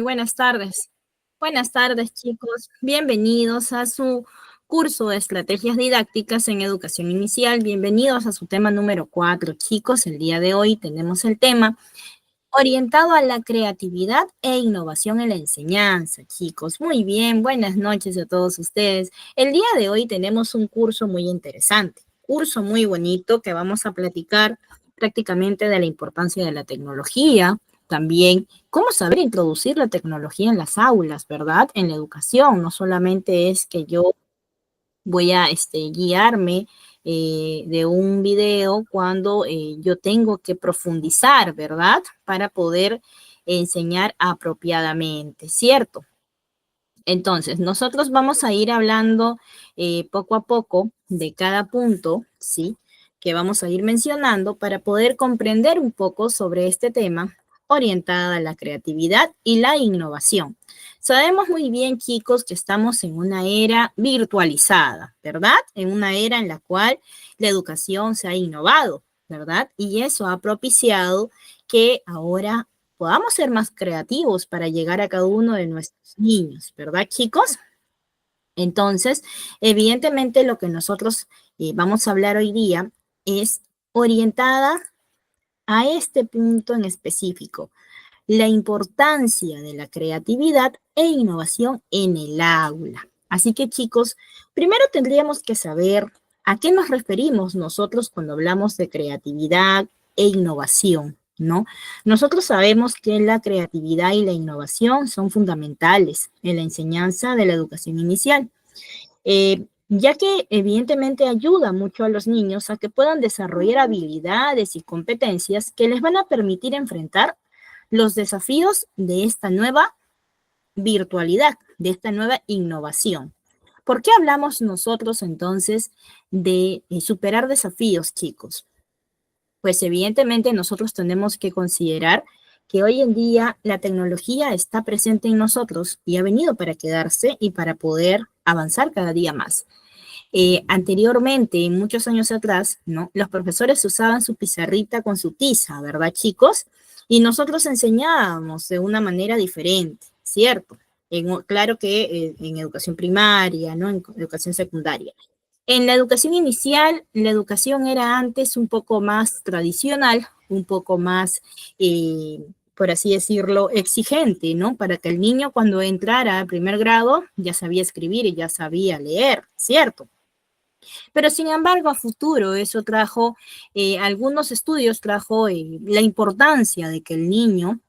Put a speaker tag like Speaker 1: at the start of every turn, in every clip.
Speaker 1: Buenas tardes. Buenas tardes, chicos. Bienvenidos a su curso de estrategias didácticas en educación inicial. Bienvenidos a su tema número 4, chicos. El día de hoy tenemos el tema orientado a la creatividad e innovación en la enseñanza, chicos. Muy bien, buenas noches a todos ustedes. El día de hoy tenemos un curso muy interesante, curso muy bonito que vamos a platicar prácticamente de la importancia de la tecnología, también cómo saber introducir la tecnología en las aulas, ¿verdad? En la educación, no solamente es que yo voy a guiarme de un video cuando yo tengo que profundizar, ¿verdad? Para poder enseñar apropiadamente, ¿cierto? Entonces, nosotros vamos a ir hablando poco a poco de cada punto, ¿sí? Que vamos a ir mencionando para poder comprender un poco sobre este tema orientada a la creatividad y la innovación. Sabemos muy bien, chicos, que estamos en una era virtualizada, ¿verdad? En una era en la cual la educación se ha innovado, ¿verdad? Y eso ha propiciado que ahora podamos ser más creativos para llegar a cada uno de nuestros niños, ¿verdad, chicos? Entonces, evidentemente lo que nosotros vamos a hablar hoy día es orientada a este punto en específico, la importancia de la creatividad e innovación en el aula. Así que, chicos, primero tendríamos que saber a qué nos referimos nosotros cuando hablamos de creatividad e innovación, ¿no? Nosotros sabemos que la creatividad y la innovación son fundamentales en la enseñanza de la educación inicial, ya que evidentemente ayuda mucho a los niños a que puedan desarrollar habilidades y competencias que les van a permitir enfrentar los desafíos de esta nueva virtualidad, de esta nueva innovación. ¿Por qué hablamos nosotros entonces de superar desafíos, chicos? Pues evidentemente nosotros tenemos que considerar que hoy en día la tecnología está presente en nosotros y ha venido para quedarse y para poder avanzar cada día más. Anteriormente, muchos años atrás, ¿no? Los profesores usaban su pizarrita con su tiza, ¿verdad, chicos? Y nosotros enseñábamos de una manera diferente, ¿cierto? Claro que en educación primaria, ¿no? En educación secundaria. En la educación inicial, la educación era antes un poco más tradicional, un poco más, por así decirlo, exigente, ¿no? Para que el niño cuando entrara al primer grado ya sabía escribir y ya sabía leer, ¿cierto? Pero sin embargo, a futuro eso trajo, algunos estudios trajo la importancia de que el niño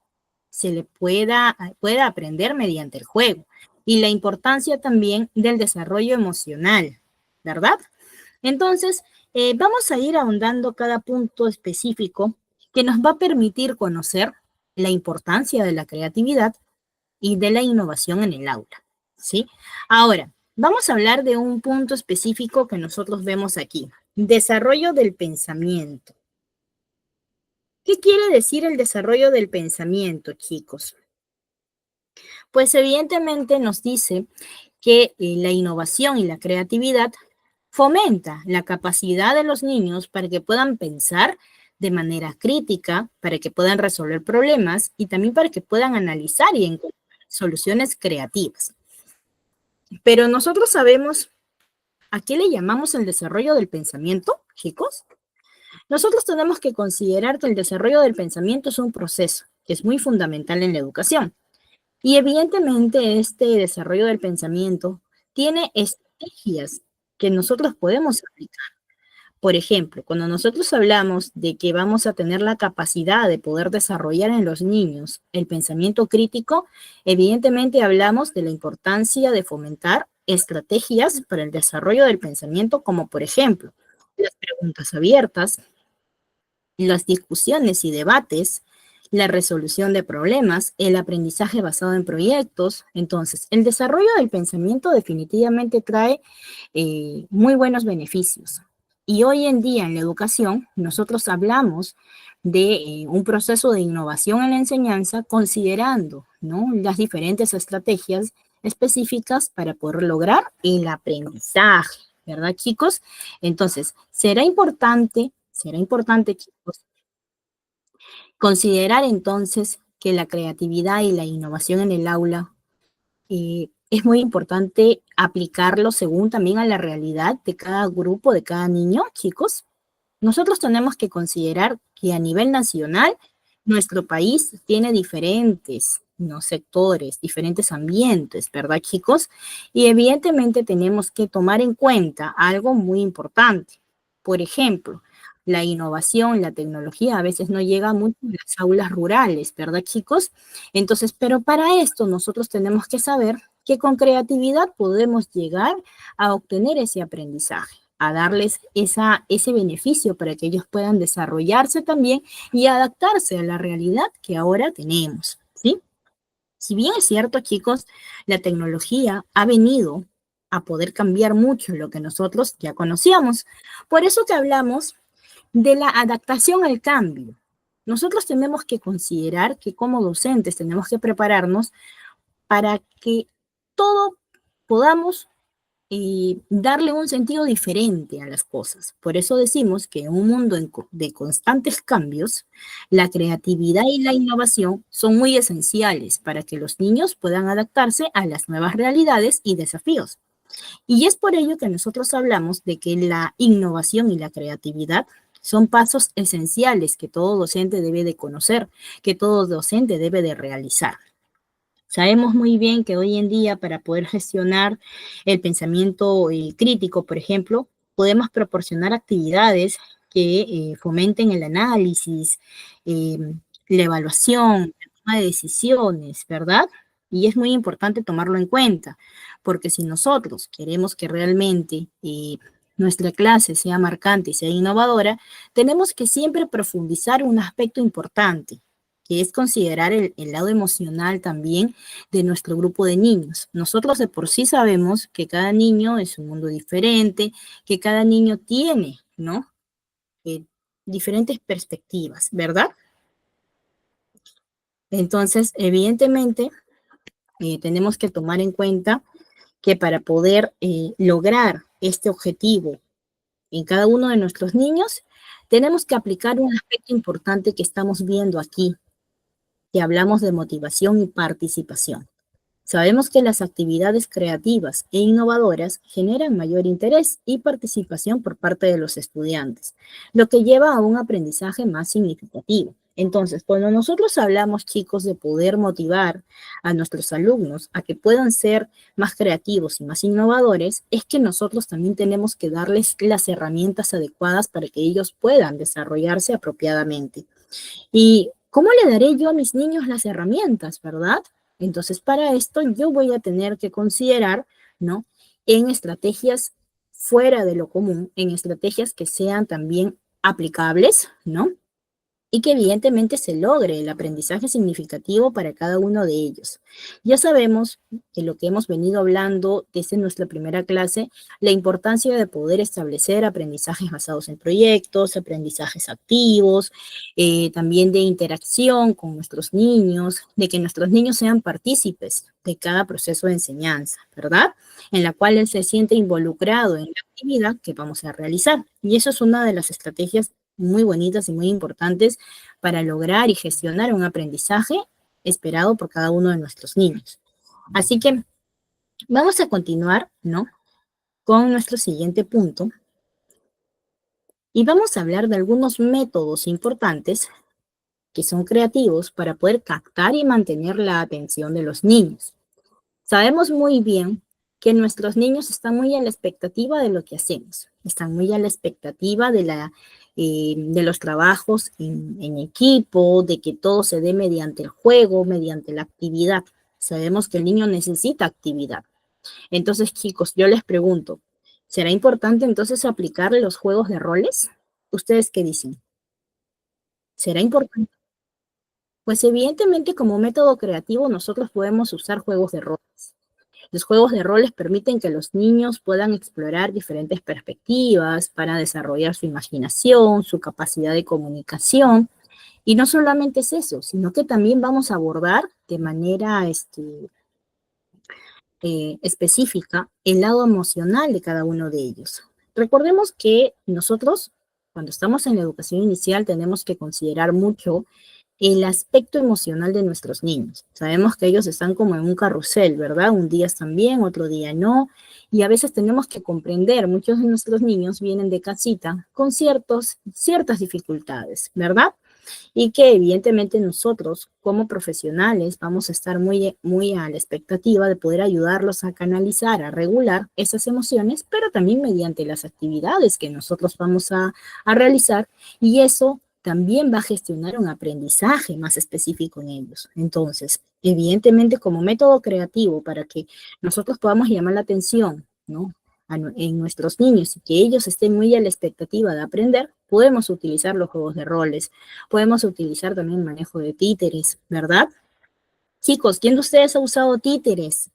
Speaker 1: se le pueda aprender mediante el juego y la importancia también del desarrollo emocional, ¿verdad? Entonces, vamos a ir ahondando cada punto específico que nos va a permitir conocer la importancia de la creatividad y de la innovación en el aula, ¿sí? Ahora, vamos a hablar de un punto específico que nosotros vemos aquí, desarrollo del pensamiento. ¿Qué quiere decir el desarrollo del pensamiento, chicos? Pues evidentemente nos dice que la innovación y la creatividad fomenta la capacidad de los niños para que puedan pensar de manera crítica, para que puedan resolver problemas y también para que puedan analizar y encontrar soluciones creativas. Pero nosotros sabemos a qué le llamamos el desarrollo del pensamiento, chicos. Nosotros tenemos que considerar que el desarrollo del pensamiento es un proceso que es muy fundamental en la educación. Y evidentemente este desarrollo del pensamiento tiene estrategias que nosotros podemos aplicar. Por ejemplo, cuando nosotros hablamos de que vamos a tener la capacidad de poder desarrollar en los niños el pensamiento crítico, evidentemente hablamos de la importancia de fomentar estrategias para el desarrollo del pensamiento, como por ejemplo las preguntas abiertas, las discusiones y debates, la resolución de problemas, el aprendizaje basado en proyectos. Entonces, el desarrollo del pensamiento definitivamente trae muy buenos beneficios. Y hoy en día en la educación, nosotros hablamos de un proceso de innovación en la enseñanza considerando, ¿no?, las diferentes estrategias específicas para poder lograr el aprendizaje, ¿verdad, chicos? Entonces, será importante, chicos, considerar entonces que la creatividad y la innovación en el aula es muy importante aplicarlo según también a la realidad de cada grupo, de cada niño, chicos. Nosotros tenemos que considerar que a nivel nacional nuestro país tiene diferentes, ¿no?, sectores, diferentes ambientes, ¿verdad, chicos? Y evidentemente tenemos que tomar en cuenta algo muy importante. Por ejemplo, la innovación, la tecnología a veces no llega mucho a las aulas rurales, ¿verdad, chicos? Entonces, pero para esto nosotros tenemos que saber que con creatividad podemos llegar a obtener ese aprendizaje, a darles ese beneficio para que ellos puedan desarrollarse también y adaptarse a la realidad que ahora tenemos, ¿sí? Si bien es cierto, chicos, la tecnología ha venido a poder cambiar mucho lo que nosotros ya conocíamos. Por eso que hablamos de la adaptación al cambio. Nosotros tenemos que considerar que como docentes tenemos que prepararnos para que todo podamos darle un sentido diferente a las cosas. Por eso decimos que en un mundo de constantes cambios, la creatividad y la innovación son muy esenciales para que los niños puedan adaptarse a las nuevas realidades y desafíos. Y es por ello que nosotros hablamos de que la innovación y la creatividad son pasos esenciales que todo docente debe de conocer, que todo docente debe de realizar. Sabemos muy bien que hoy en día para poder gestionar el pensamiento crítico, por ejemplo, podemos proporcionar actividades que fomenten el análisis, eh, la evaluación, la toma de decisiones, ¿verdad? Y es muy importante tomarlo en cuenta, porque si nosotros queremos que realmente nuestra clase sea marcante y sea innovadora, tenemos que siempre profundizar un aspecto importante, que es considerar el lado emocional también de nuestro grupo de niños. Nosotros de por sí sabemos que cada niño es un mundo diferente, que cada niño tiene, ¿no? Eh, Diferentes perspectivas, ¿verdad? Entonces, evidentemente, tenemos que tomar en cuenta que para poder lograr este objetivo en cada uno de nuestros niños, tenemos que aplicar un aspecto importante que estamos viendo aquí, que hablamos de motivación y participación. Sabemos que las actividades creativas e innovadoras generan mayor interés y participación por parte de los estudiantes, lo que lleva a un aprendizaje más significativo. Entonces, cuando nosotros hablamos, chicos, de poder motivar a nuestros alumnos a que puedan ser más creativos y más innovadores, es que nosotros también tenemos que darles las herramientas adecuadas para que ellos puedan desarrollarse apropiadamente. ¿Y cómo le daré yo a mis niños las herramientas, verdad? Entonces, para esto yo voy a tener que considerar, ¿no?, en estrategias fuera de lo común, en estrategias que sean también aplicables, ¿no?, y que evidentemente se logre el aprendizaje significativo para cada uno de ellos. Ya sabemos de lo que hemos venido hablando desde nuestra primera clase, la importancia de poder establecer aprendizajes basados en proyectos, aprendizajes activos, también de interacción con nuestros niños, de que nuestros niños sean partícipes de cada proceso de enseñanza, ¿verdad? En la cual él se siente involucrado en la actividad que vamos a realizar. Y eso es una de las estrategias muy bonitas y muy importantes para lograr y gestionar un aprendizaje esperado por cada uno de nuestros niños. Así que vamos a continuar, ¿no?, con nuestro siguiente punto y vamos a hablar de algunos métodos importantes que son creativos para poder captar y mantener la atención de los niños. Sabemos muy bien que nuestros niños están muy a la expectativa de lo que hacemos, están muy a la expectativa de los trabajos en equipo, de que todo se dé mediante el juego, mediante la actividad. Sabemos que el niño necesita actividad. Entonces, chicos, yo les pregunto, ¿será importante entonces aplicar los juegos de roles? ¿Ustedes qué dicen? ¿Será importante? Pues evidentemente como método creativo nosotros podemos usar juegos de roles. Los juegos de roles permiten que los niños puedan explorar diferentes perspectivas para desarrollar su imaginación, su capacidad de comunicación. Y no solamente es eso, sino que también vamos a abordar de manera específica el lado emocional de cada uno de ellos. Recordemos que nosotros, cuando estamos en la educación inicial, tenemos que considerar mucho el aspecto emocional de nuestros niños. Sabemos que ellos están como en un carrusel, ¿verdad? Un día están bien, otro día no, y a veces tenemos que comprender, muchos de nuestros niños vienen de casita con ciertas dificultades, ¿verdad? Y que evidentemente nosotros como profesionales vamos a estar muy a la expectativa de poder ayudarlos a canalizar, a regular esas emociones, pero también mediante las actividades que nosotros vamos a realizar, y eso también va a gestionar un aprendizaje más específico en ellos. Entonces, evidentemente como método creativo para que nosotros podamos llamar la atención, ¿no?, en nuestros niños y que ellos estén muy a la expectativa de aprender, podemos utilizar los juegos de roles, podemos utilizar también el manejo de títeres, ¿verdad? Chicos, ¿quién de ustedes ha usado títeres?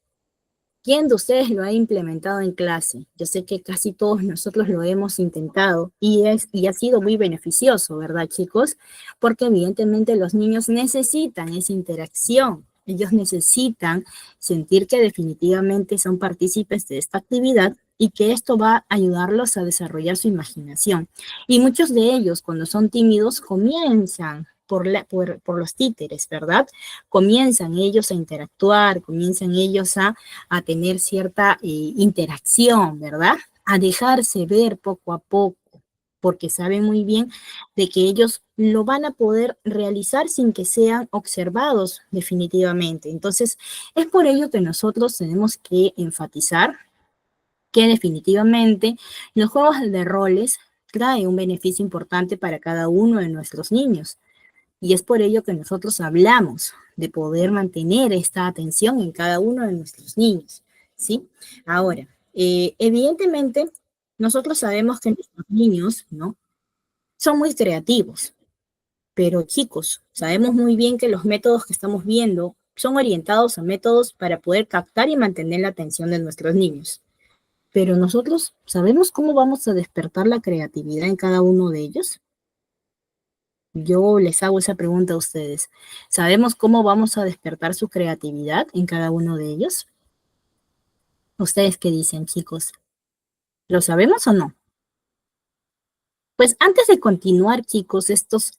Speaker 1: ¿Quién de ustedes lo ha implementado en clase? Yo sé que casi todos nosotros lo hemos intentado y ha sido muy beneficioso, ¿verdad, chicos? Porque evidentemente los niños necesitan esa interacción. Ellos necesitan sentir que definitivamente son partícipes de esta actividad y que esto va a ayudarlos a desarrollar su imaginación. Y muchos de ellos, cuando son tímidos, comienzan por los títeres, ¿verdad? Comienzan ellos a interactuar, comienzan ellos a tener cierta interacción, ¿verdad? A dejarse ver poco a poco, porque saben muy bien de que ellos lo van a poder realizar sin que sean observados definitivamente. Entonces, es por ello que nosotros tenemos que enfatizar que definitivamente los juegos de roles traen un beneficio importante para cada uno de nuestros niños. Y es por ello que nosotros hablamos de poder mantener esta atención en cada uno de nuestros niños, ¿sí? Ahora, evidentemente, nosotros sabemos que nuestros niños, ¿no?, son muy creativos, pero chicos, sabemos muy bien que los métodos que estamos viendo son orientados a métodos para poder captar y mantener la atención de nuestros niños. Pero nosotros sabemos cómo vamos a despertar la creatividad en cada uno de ellos. Yo les hago esa pregunta a ustedes. ¿Sabemos cómo vamos a despertar su creatividad en cada uno de ellos? ¿Ustedes qué dicen, chicos? ¿Lo sabemos o no? Pues antes de continuar, chicos, estos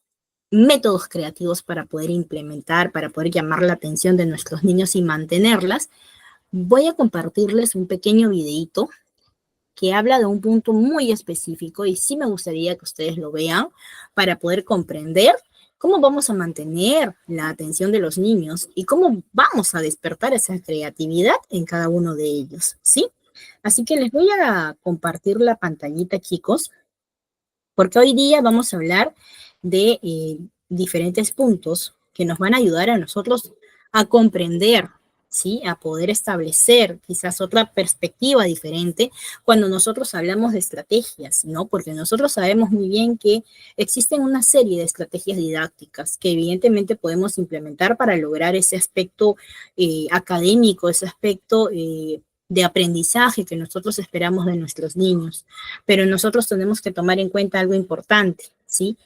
Speaker 1: métodos creativos para poder implementar, para poder llamar la atención de nuestros niños y mantenerlas, voy a compartirles un pequeño videíto que habla de un punto muy específico y sí me gustaría que ustedes lo vean para poder comprender cómo vamos a mantener la atención de los niños y cómo vamos a despertar esa creatividad en cada uno de ellos, ¿sí? Así que les voy a compartir la pantallita, chicos, porque hoy día vamos a hablar de diferentes puntos que nos van a ayudar a nosotros a comprender, ¿sí? A poder establecer quizás otra perspectiva diferente cuando nosotros hablamos de estrategias, ¿no? Porque nosotros sabemos muy bien que existen una serie de estrategias didácticas que evidentemente podemos implementar para lograr ese aspecto académico, ese aspecto de aprendizaje que nosotros esperamos de nuestros niños. Pero nosotros tenemos que tomar en cuenta algo importante, ¿sí?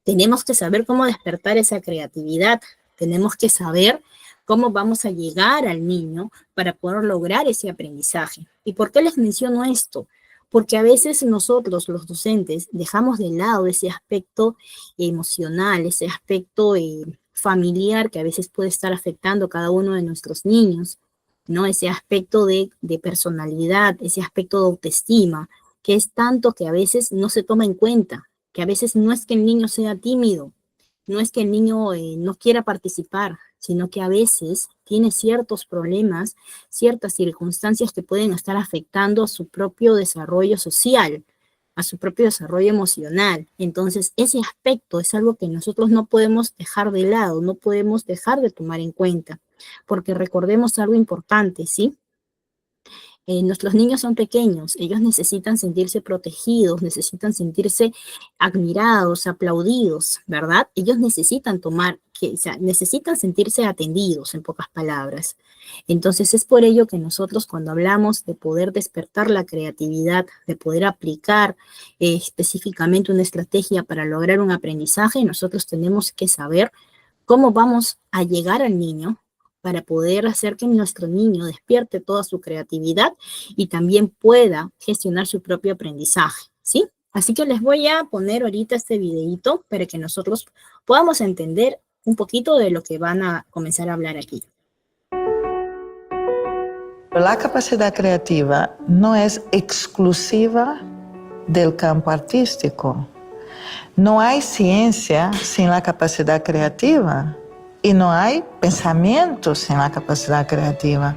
Speaker 1: Tenemos que saber cómo despertar esa creatividad, tenemos que saber cómo vamos a llegar al niño para poder lograr ese aprendizaje. ¿Y por qué les menciono esto? Porque a veces nosotros, los docentes, dejamos de lado ese aspecto emocional, ese aspecto familiar que a veces puede estar afectando a cada uno de nuestros niños, ¿no? Ese aspecto de personalidad, ese aspecto de autoestima, que es tanto que a veces no se toma en cuenta, que a veces no es que el niño sea tímido, no es que el niño no quiera participar, sino que a veces tiene ciertos problemas, ciertas circunstancias que pueden estar afectando a su propio desarrollo social, a su propio desarrollo emocional. Entonces, ese aspecto es algo que nosotros no podemos dejar de lado, no podemos dejar de tomar en cuenta, porque recordemos algo importante, ¿sí? Nuestros niños son pequeños, ellos necesitan sentirse protegidos, necesitan sentirse admirados, aplaudidos, ¿verdad? Ellos necesitan o sea, necesitan sentirse atendidos, en pocas palabras. Entonces es por ello que nosotros cuando hablamos de poder despertar la creatividad, de poder aplicar específicamente una estrategia para lograr un aprendizaje, nosotros tenemos que saber cómo vamos a llegar al niño para poder hacer que nuestro niño despierte toda su creatividad y también pueda gestionar su propio aprendizaje, ¿sí? Así que les voy a poner ahorita este videito para que nosotros podamos entender un poquito de lo que van a comenzar a hablar aquí.
Speaker 2: La capacidad creativa no es exclusiva del campo artístico. No hay ciencia sin la capacidad creativa y no hay pensamiento sin la capacidad creativa.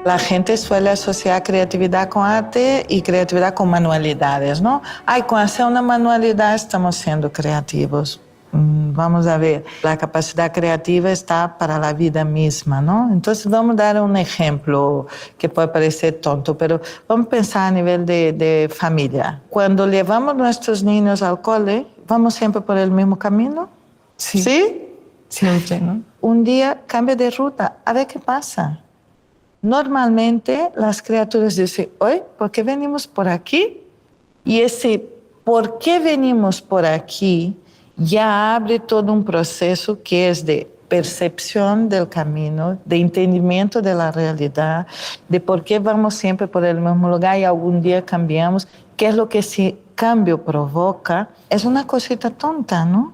Speaker 2: La gente suele asociar creatividad con arte y creatividad con manualidades, ¿no? Ay, con hacer una manualidad estamos siendo creativos. Vamos a ver, la capacidad creativa está para la vida misma, ¿no? Entonces vamos a dar un ejemplo que puede parecer tonto, pero vamos a pensar a nivel de familia. Cuando llevamos nuestros niños al cole, ¿vamos siempre por el mismo camino?
Speaker 3: Sí.
Speaker 2: ¿Sí?
Speaker 3: Siempre, ¿no?
Speaker 2: Un día cambia de ruta, a ver qué pasa. Normalmente las criaturas dicen, hoy, ¿por qué venimos por aquí? Y ese por qué venimos por aquí ya abre todo un proceso que es de percepción del camino, de entendimiento de la realidad, de por qué vamos siempre por el mismo lugar y algún día cambiamos, qué es lo que ese cambio provoca. Es una cosita tonta, ¿no?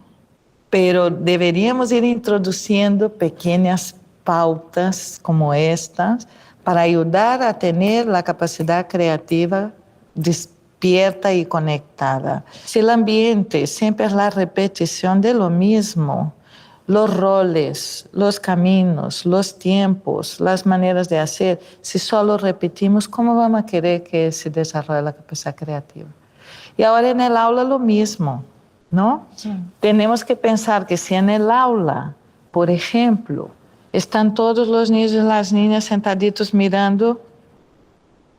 Speaker 2: Pero deberíamos ir introduciendo pequeñas pautas como estas para ayudar a tener la capacidad creativa despierta y conectada. Si el ambiente siempre es la repetición de lo mismo, los roles, los caminos, los tiempos, las maneras de hacer, si solo repetimos, ¿cómo vamos a querer que se desarrolle la capacidad creativa? Y ahora en el aula lo mismo, ¿no? Sí. Tenemos que pensar que si en el aula, por ejemplo, están todos los niños y las niñas sentaditos mirando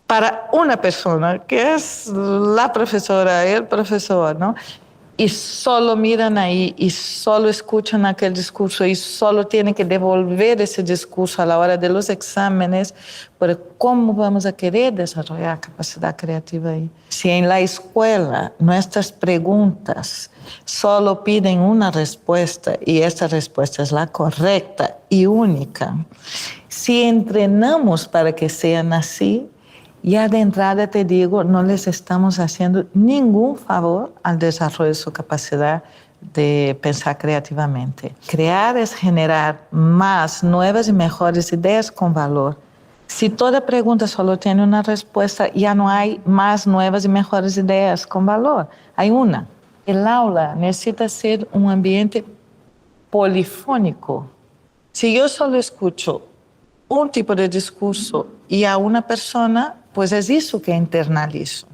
Speaker 2: para una persona, que es la profesora, el profesor, ¿no? Y solo miran ahí y solo escuchan aquel discurso y solo tienen que devolver ese discurso a la hora de los exámenes, pero ¿cómo vamos a querer desarrollar capacidad creativa ahí? Si en la escuela nuestras preguntas solo piden una respuesta y esta respuesta es la correcta y única, si entrenamos para que sean así, ya de entrada te digo, no les estamos haciendo ningún favor al desarrollo de su capacidad de pensar creativamente. Crear es generar más nuevas y mejores ideas con valor. Si toda pregunta solo tiene una respuesta, ya no hay más nuevas y mejores ideas con valor. Hay una. El aula necesita ser un ambiente polifónico. Si yo solo escucho un tipo de discurso y a una persona, pues es eso que internalizo.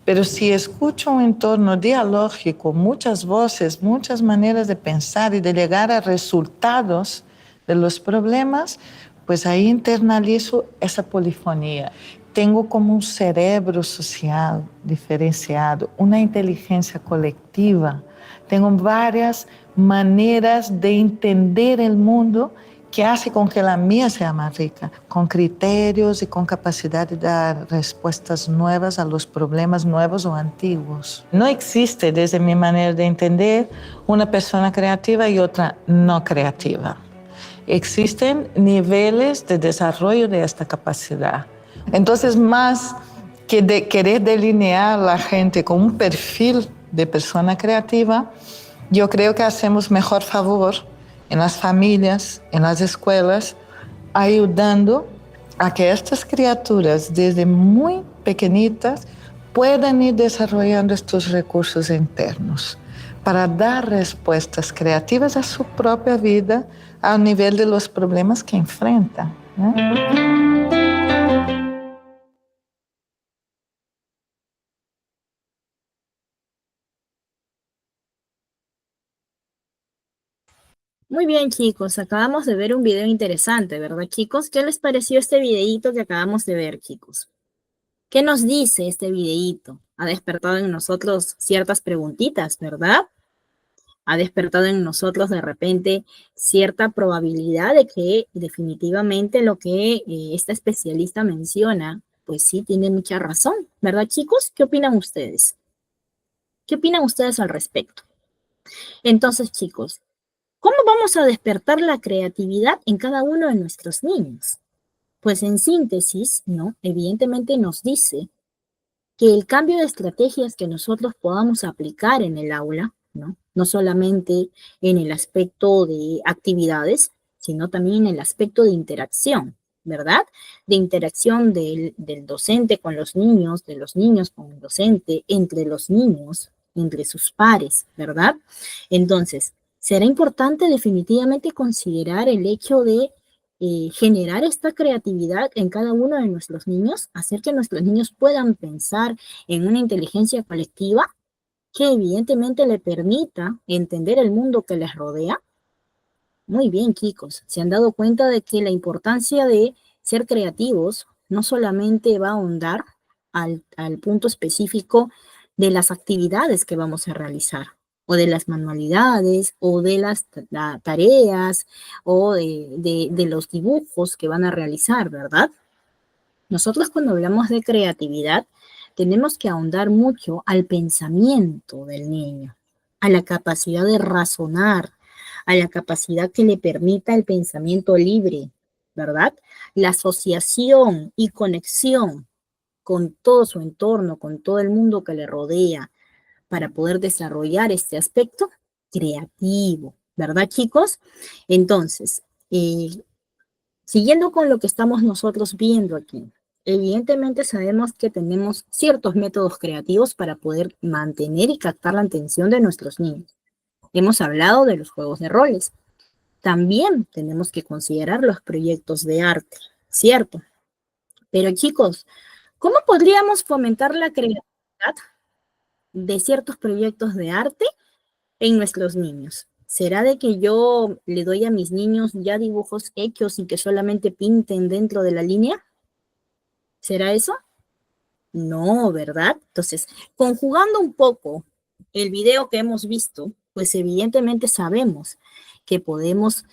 Speaker 2: Pero si escucho un entorno dialógico, muchas voces, muchas maneras de pensar y de llegar a resultados de los problemas, pues ahí internalizo esa polifonía. Tengo como un cerebro social diferenciado, una inteligencia colectiva. Tengo varias maneras de entender el mundo que hace con que la mía sea más rica, con criterios y con capacidad de dar respuestas nuevas a los problemas nuevos o antiguos. No existe, desde mi manera de entender, una persona creativa y otra no creativa. Existen niveles de desarrollo de esta capacidad. Entonces, más que de querer delinear a la gente con un perfil de persona creativa, yo creo que hacemos mejor favor en las familias, en las escuelas, ayudando a que estas criaturas desde muy pequeñitas puedan ir desarrollando estos recursos internos para dar respuestas creativas a su propia vida al nivel de los problemas que enfrentan, ¿no?
Speaker 1: Muy bien, chicos, acabamos de ver un video interesante, ¿verdad, chicos? ¿Qué les pareció este videíto que acabamos de ver, chicos? ¿Qué nos dice este videíto? Ha despertado en nosotros ciertas preguntitas, ¿verdad? Ha despertado en nosotros de repente cierta probabilidad de que definitivamente lo que esta especialista menciona, pues sí, tiene mucha razón, ¿verdad, chicos? ¿Qué opinan ustedes? ¿Qué opinan ustedes al respecto? Entonces, chicos, ¿cómo vamos a despertar la creatividad en cada uno de nuestros niños? Pues en síntesis, ¿no? Evidentemente nos dice que el cambio de estrategias que nosotros podamos aplicar en el aula, ¿no? No solamente en el aspecto de actividades, sino también en el aspecto de interacción, ¿verdad? De interacción del docente con los niños, de los niños con el docente, entre los niños, entre sus pares, ¿verdad? Entonces, será importante definitivamente considerar el hecho de generar esta creatividad en cada uno de nuestros niños, hacer que nuestros niños puedan pensar en una inteligencia colectiva que evidentemente le permita entender el mundo que les rodea. Muy bien, chicos, se han dado cuenta de que la importancia de ser creativos no solamente va a ahondar al punto específico de las actividades que vamos a realizar, o de las manualidades, o de las tareas, o de los dibujos que van a realizar, ¿verdad? Nosotros cuando hablamos de creatividad, tenemos que ahondar mucho al pensamiento del niño, a la capacidad de razonar, a la capacidad que le permita el pensamiento libre, ¿verdad? La asociación y conexión con todo su entorno, con todo el mundo que le rodea, para poder desarrollar este aspecto creativo, ¿verdad, chicos? Entonces, siguiendo con lo que estamos nosotros viendo aquí, evidentemente sabemos que tenemos ciertos métodos creativos para poder mantener y captar la atención de nuestros niños. Hemos hablado de los juegos de roles. También tenemos que considerar los proyectos de arte, ¿cierto? Pero chicos, ¿cómo podríamos fomentar la creatividad de ciertos proyectos de arte en nuestros niños? ¿Será de que yo le doy a mis niños ya dibujos hechos y que solamente pinten dentro de la línea? ¿Será eso? No, ¿verdad? Entonces, conjugando un poco el video que hemos visto, pues evidentemente sabemos que podemos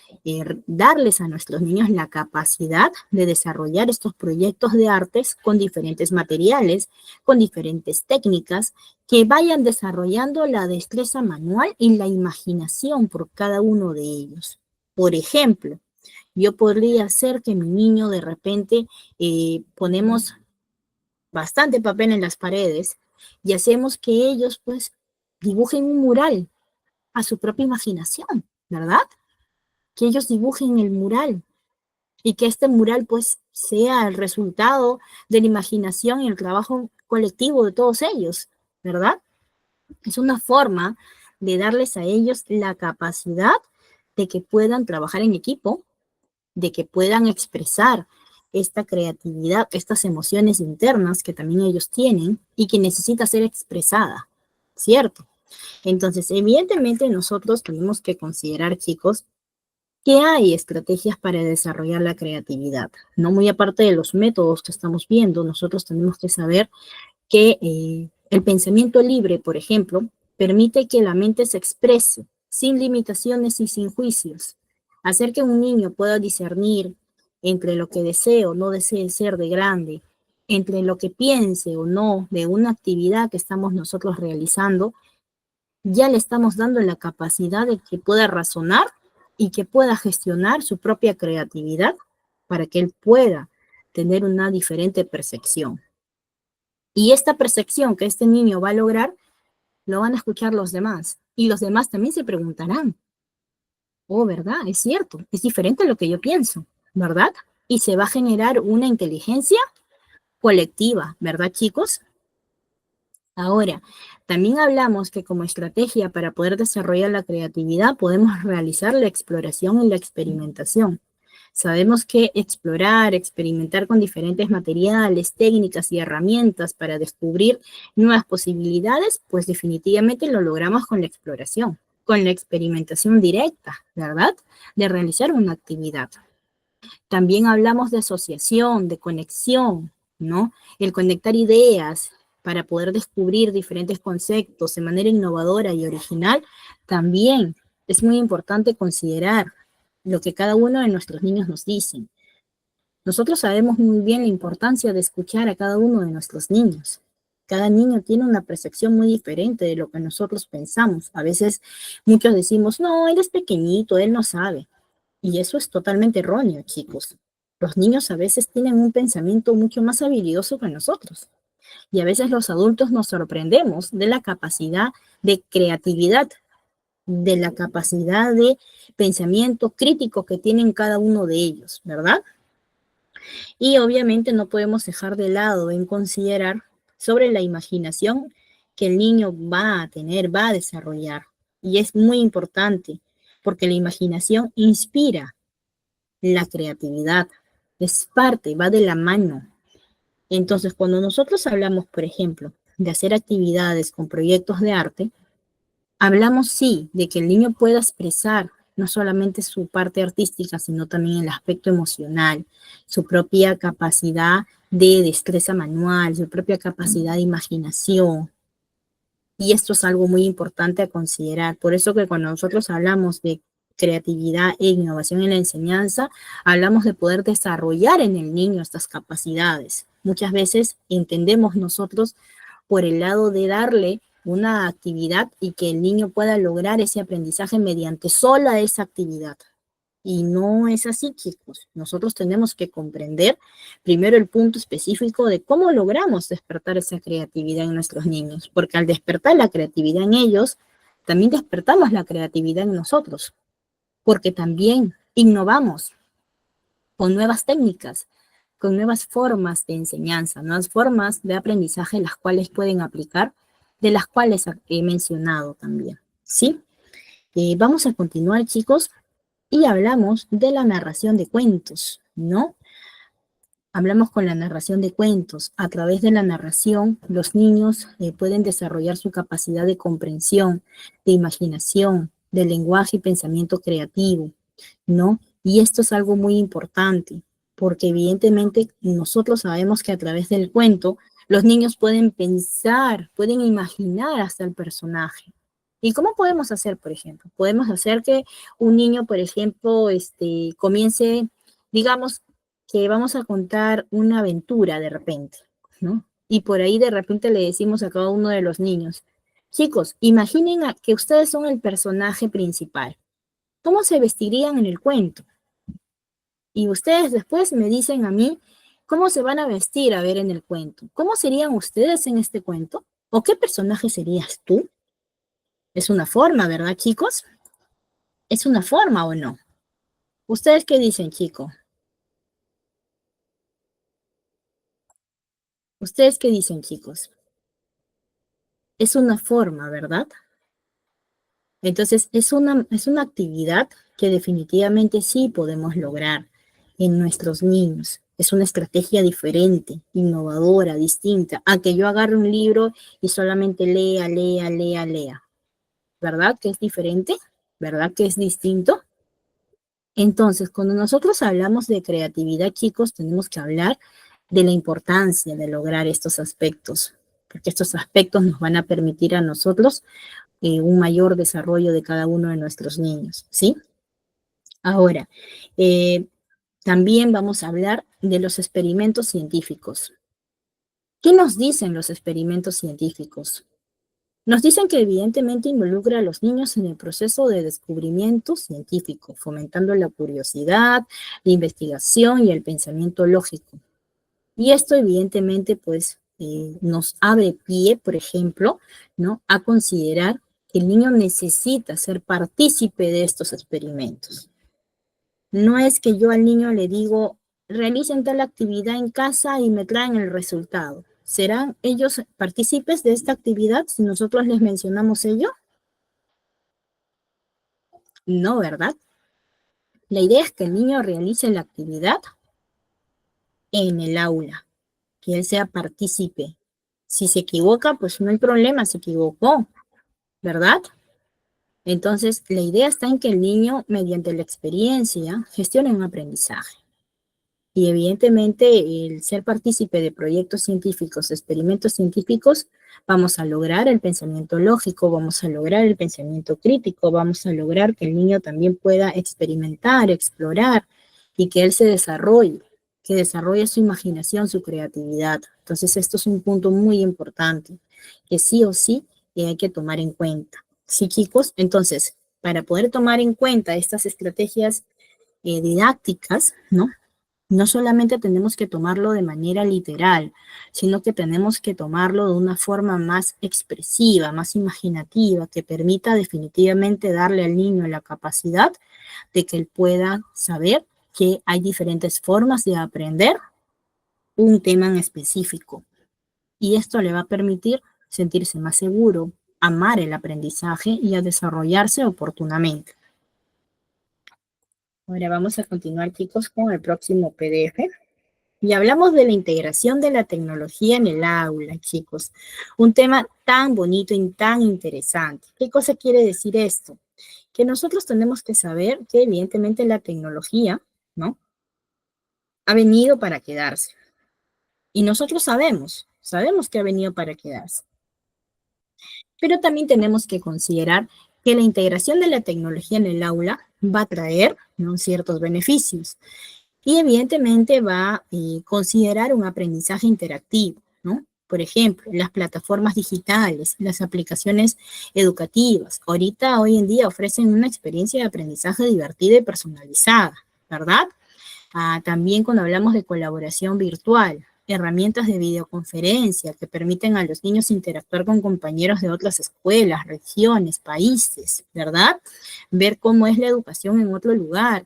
Speaker 1: darles a nuestros niños la capacidad de desarrollar estos proyectos de artes con diferentes materiales, con diferentes técnicas, que vayan desarrollando la destreza manual y la imaginación por cada uno de ellos. Por ejemplo, yo podría hacer que mi niño de repente ponemos bastante papel en las paredes y hacemos que ellos pues dibujen un mural a su propia imaginación, ¿verdad? Que ellos dibujen el mural y que este mural pues sea el resultado de la imaginación y el trabajo colectivo de todos ellos, ¿verdad? Es una forma de darles a ellos la capacidad de que puedan trabajar en equipo, de que puedan expresar esta creatividad, estas emociones internas que también ellos tienen y que necesita ser expresada, ¿cierto? Entonces, evidentemente nosotros tenemos que considerar, chicos, que hay estrategias para desarrollar la creatividad, no muy aparte de los métodos que estamos viendo, nosotros tenemos que saber que el pensamiento libre, por ejemplo, permite que la mente se exprese sin limitaciones y sin juicios, hacer que un niño pueda discernir entre lo que desee o no desee ser de grande, entre lo que piense o no de una actividad que estamos nosotros realizando, ya le estamos dando la capacidad de que pueda razonar y que pueda gestionar su propia creatividad para que él pueda tener una diferente percepción. Y esta percepción que este niño va a lograr, lo van a escuchar los demás. Y los demás también se preguntarán, oh, ¿verdad? Es cierto, es diferente a lo que yo pienso, ¿verdad? Y se va a generar una inteligencia colectiva, ¿verdad, chicos? Ahora, también hablamos que como estrategia para poder desarrollar la creatividad podemos realizar la exploración y la experimentación. Sabemos que explorar, experimentar con diferentes materiales, técnicas y herramientas para descubrir nuevas posibilidades, pues definitivamente lo logramos con la exploración, con la experimentación directa, ¿verdad? De realizar una actividad. También hablamos de asociación, de conexión, ¿no? El conectar ideas para poder descubrir diferentes conceptos de manera innovadora y original, también es muy importante considerar lo que cada uno de nuestros niños nos dicen. Nosotros sabemos muy bien la importancia de escuchar a cada uno de nuestros niños. Cada niño tiene una percepción muy diferente de lo que nosotros pensamos. A veces muchos decimos, no, él es pequeñito, él no sabe. Y eso es totalmente erróneo, chicos. Los niños a veces tienen un pensamiento mucho más habilidoso que nosotros. Y a veces los adultos nos sorprendemos de la capacidad de creatividad, de la capacidad de pensamiento crítico que tienen cada uno de ellos, ¿verdad? Y obviamente no podemos dejar de lado en considerar sobre la imaginación que el niño va a tener, va a desarrollar. Y es muy importante porque la imaginación inspira la creatividad, es parte, va de la mano. Entonces, cuando nosotros hablamos, por ejemplo, de hacer actividades con proyectos de arte, hablamos, sí, de que el niño pueda expresar no solamente su parte artística, sino también el aspecto emocional, su propia capacidad de destreza manual, su propia capacidad de imaginación. Y esto es algo muy importante a considerar. Por eso que cuando nosotros hablamos de creatividad e innovación en la enseñanza, hablamos de poder desarrollar en el niño estas capacidades. Muchas veces entendemos nosotros por el lado de darle una actividad y que el niño pueda lograr ese aprendizaje mediante sola esa actividad. Y no es así, chicos. Nosotros tenemos que comprender primero el punto específico de cómo logramos despertar esa creatividad en nuestros niños, porque al despertar la creatividad en ellos, también despertamos la creatividad en nosotros, porque también innovamos con nuevas técnicas, con nuevas formas de enseñanza, nuevas formas de aprendizaje, las cuales pueden aplicar, de las cuales he mencionado también, ¿sí? Vamos a continuar, chicos, y hablamos de la narración de cuentos, ¿no? Hablamos con la narración de cuentos. A través de la narración, los niños pueden desarrollar su capacidad de comprensión, de imaginación, de lenguaje y pensamiento creativo, ¿no? Y esto es algo muy importante, porque evidentemente nosotros sabemos que a través del cuento, los niños pueden pensar, pueden imaginar hasta el personaje. ¿Y cómo podemos hacer, por ejemplo? Podemos hacer que un niño, por ejemplo, comience, digamos, que vamos a contar una aventura de repente, ¿no? Y por ahí de repente le decimos a cada uno de los niños, chicos, imaginen que ustedes son el personaje principal. ¿Cómo se vestirían en el cuento? Y ustedes después me dicen a mí, ¿cómo se van a vestir a ver en el cuento? ¿Cómo serían ustedes en este cuento? ¿O qué personaje serías tú? Es una forma, ¿verdad, chicos? ¿Es una forma o no? ¿Ustedes qué dicen, chicos? ¿Ustedes qué dicen, chicos? Es una forma, ¿verdad? Entonces, es una actividad que definitivamente sí podemos lograr en nuestros niños. Es una estrategia diferente, innovadora, distinta, a que yo agarre un libro y solamente lea, lea, lea, lea. ¿Verdad que es diferente? ¿Verdad que es distinto? Entonces, cuando nosotros hablamos de creatividad, chicos, tenemos que hablar de la importancia de lograr estos aspectos, porque estos aspectos nos van a permitir a nosotros un mayor desarrollo de cada uno de nuestros niños, ¿sí? Ahora, eh, también vamos a hablar de los experimentos científicos. ¿Qué nos dicen los experimentos científicos? Nos dicen que evidentemente involucra a los niños en el proceso de descubrimiento científico, fomentando la curiosidad, la investigación y el pensamiento lógico. Y esto evidentemente pues nos abre pie, por ejemplo, ¿no? A considerar que el niño necesita ser partícipe de estos experimentos. No es que yo al niño le digo, realicen tal actividad en casa y me traen el resultado. ¿Serán ellos partícipes de esta actividad si nosotros les mencionamos ello? No, ¿verdad? La idea es que el niño realice la actividad en el aula, que él sea partícipe. Si se equivoca, pues no hay problema, se equivocó, ¿verdad? Entonces, la idea está en que el niño, mediante la experiencia, gestione un aprendizaje. Y evidentemente, el ser partícipe de proyectos científicos, experimentos científicos, vamos a lograr el pensamiento lógico, vamos a lograr el pensamiento crítico, vamos a lograr que el niño también pueda experimentar, explorar y que él se desarrolle, que desarrolle su imaginación, su creatividad. Entonces, esto es un punto muy importante que sí o sí hay que tomar en cuenta. Sí, chicos, entonces, para poder tomar en cuenta estas estrategias didácticas, ¿no? No solamente tenemos que tomarlo de manera literal, sino que tenemos que tomarlo de una forma más expresiva, más imaginativa, que permita definitivamente darle al niño la capacidad de que él pueda saber que hay diferentes formas de aprender un tema en específico. Y esto le va a permitir sentirse más seguro, amar el aprendizaje y a desarrollarse oportunamente. Ahora vamos a continuar, chicos, con el próximo PDF. Y hablamos de la integración de la tecnología en el aula, chicos. Un tema tan bonito y tan interesante. ¿Qué cosa quiere decir esto? Que nosotros tenemos que saber que evidentemente la tecnología, ¿no?, ha venido para quedarse. Y nosotros sabemos que ha venido para quedarse. Pero también tenemos que considerar que la integración de la tecnología en el aula va a traer, ¿no?, ciertos beneficios. Y evidentemente va a considerar un aprendizaje interactivo, ¿no? Por ejemplo, las plataformas digitales, las aplicaciones educativas, hoy en día ofrecen una experiencia de aprendizaje divertida y personalizada, ¿verdad? También cuando hablamos de colaboración virtual, herramientas de videoconferencia que permiten a los niños interactuar con compañeros de otras escuelas, regiones, países, ¿verdad? Ver cómo es la educación en otro lugar,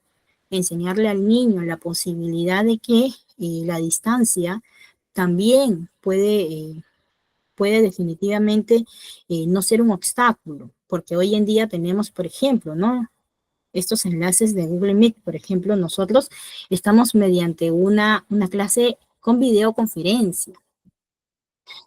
Speaker 1: enseñarle al niño la posibilidad de que la distancia también puede definitivamente no ser un obstáculo, porque hoy en día tenemos, por ejemplo, ¿no?, estos enlaces de Google Meet, por ejemplo, nosotros estamos mediante una clase con videoconferencia.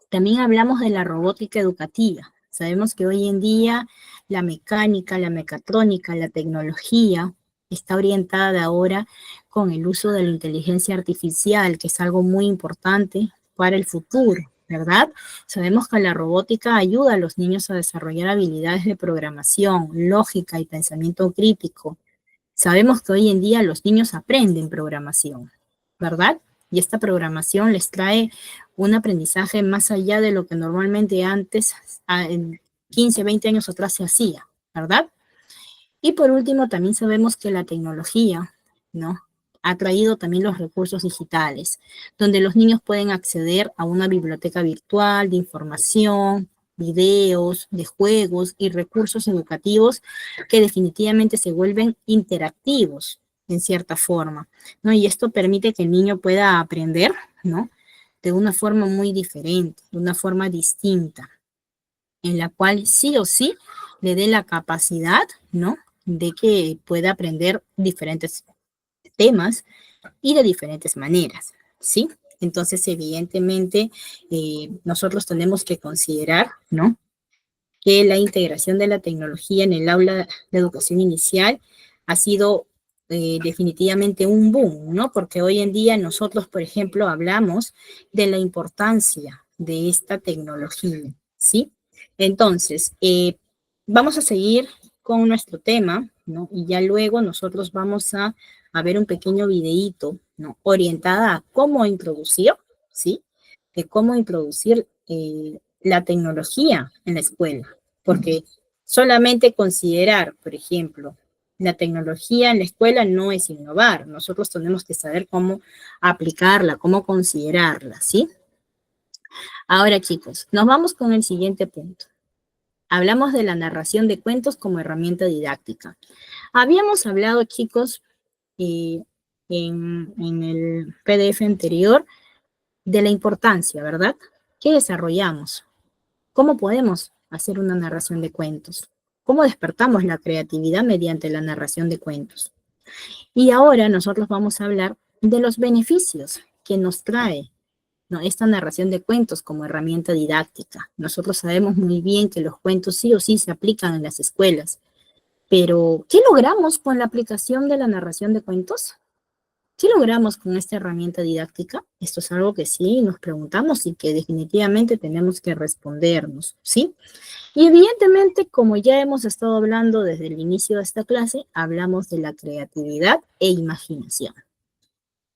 Speaker 1: También hablamos de la robótica educativa. Sabemos que hoy en día la mecánica, la mecatrónica, la tecnología está orientada ahora con el uso de la inteligencia artificial, que es algo muy importante para el futuro, ¿verdad? Sabemos que la robótica ayuda a los niños a desarrollar habilidades de programación, lógica y pensamiento crítico. Sabemos que hoy en día los niños aprenden programación, ¿verdad? Y esta programación les trae un aprendizaje más allá de lo que normalmente antes, en 15, 20 años atrás se hacía, ¿verdad? Y por último, también sabemos que la tecnología, ¿no?, ha traído también los recursos digitales, donde los niños pueden acceder a una biblioteca virtual de información, videos, de juegos y recursos educativos que definitivamente se vuelven interactivos en cierta forma, ¿no? Y esto permite que el niño pueda aprender, ¿no?, de una forma muy diferente, de una forma distinta, en la cual sí o sí le dé la capacidad, ¿no?, de que pueda aprender diferentes temas y de diferentes maneras, ¿sí? Entonces, evidentemente, nosotros tenemos que considerar, ¿no?, que la integración de la tecnología en el aula de educación inicial ha sido definitivamente un boom, ¿no? Porque hoy en día nosotros, por ejemplo, hablamos de la importancia de esta tecnología, ¿sí? Entonces, vamos a seguir con nuestro tema, ¿no? Y ya luego nosotros vamos a ver un pequeño videíto, ¿no?, orientada a cómo introducir, ¿sí?, de cómo introducir la tecnología en la escuela, porque solamente considerar, por ejemplo, la tecnología en la escuela no es innovar. Nosotros tenemos que saber cómo aplicarla, cómo considerarla, ¿sí? Ahora, chicos, nos vamos con el siguiente punto. Hablamos de la narración de cuentos como herramienta didáctica. Habíamos hablado, chicos, en el PDF anterior, de la importancia, ¿verdad?, que desarrollamos. ¿Cómo podemos hacer una narración de cuentos? ¿Cómo despertamos la creatividad mediante la narración de cuentos? Y ahora nosotros vamos a hablar de los beneficios que nos trae, ¿no?, esta narración de cuentos como herramienta didáctica. Nosotros sabemos muy bien que los cuentos sí o sí se aplican en las escuelas, pero ¿qué logramos con la aplicación de la narración de cuentos? ¿Qué logramos con esta herramienta didáctica? Esto es algo que sí nos preguntamos y que definitivamente tenemos que respondernos, ¿sí? Y evidentemente, como ya hemos estado hablando desde el inicio de esta clase, hablamos de la creatividad e imaginación.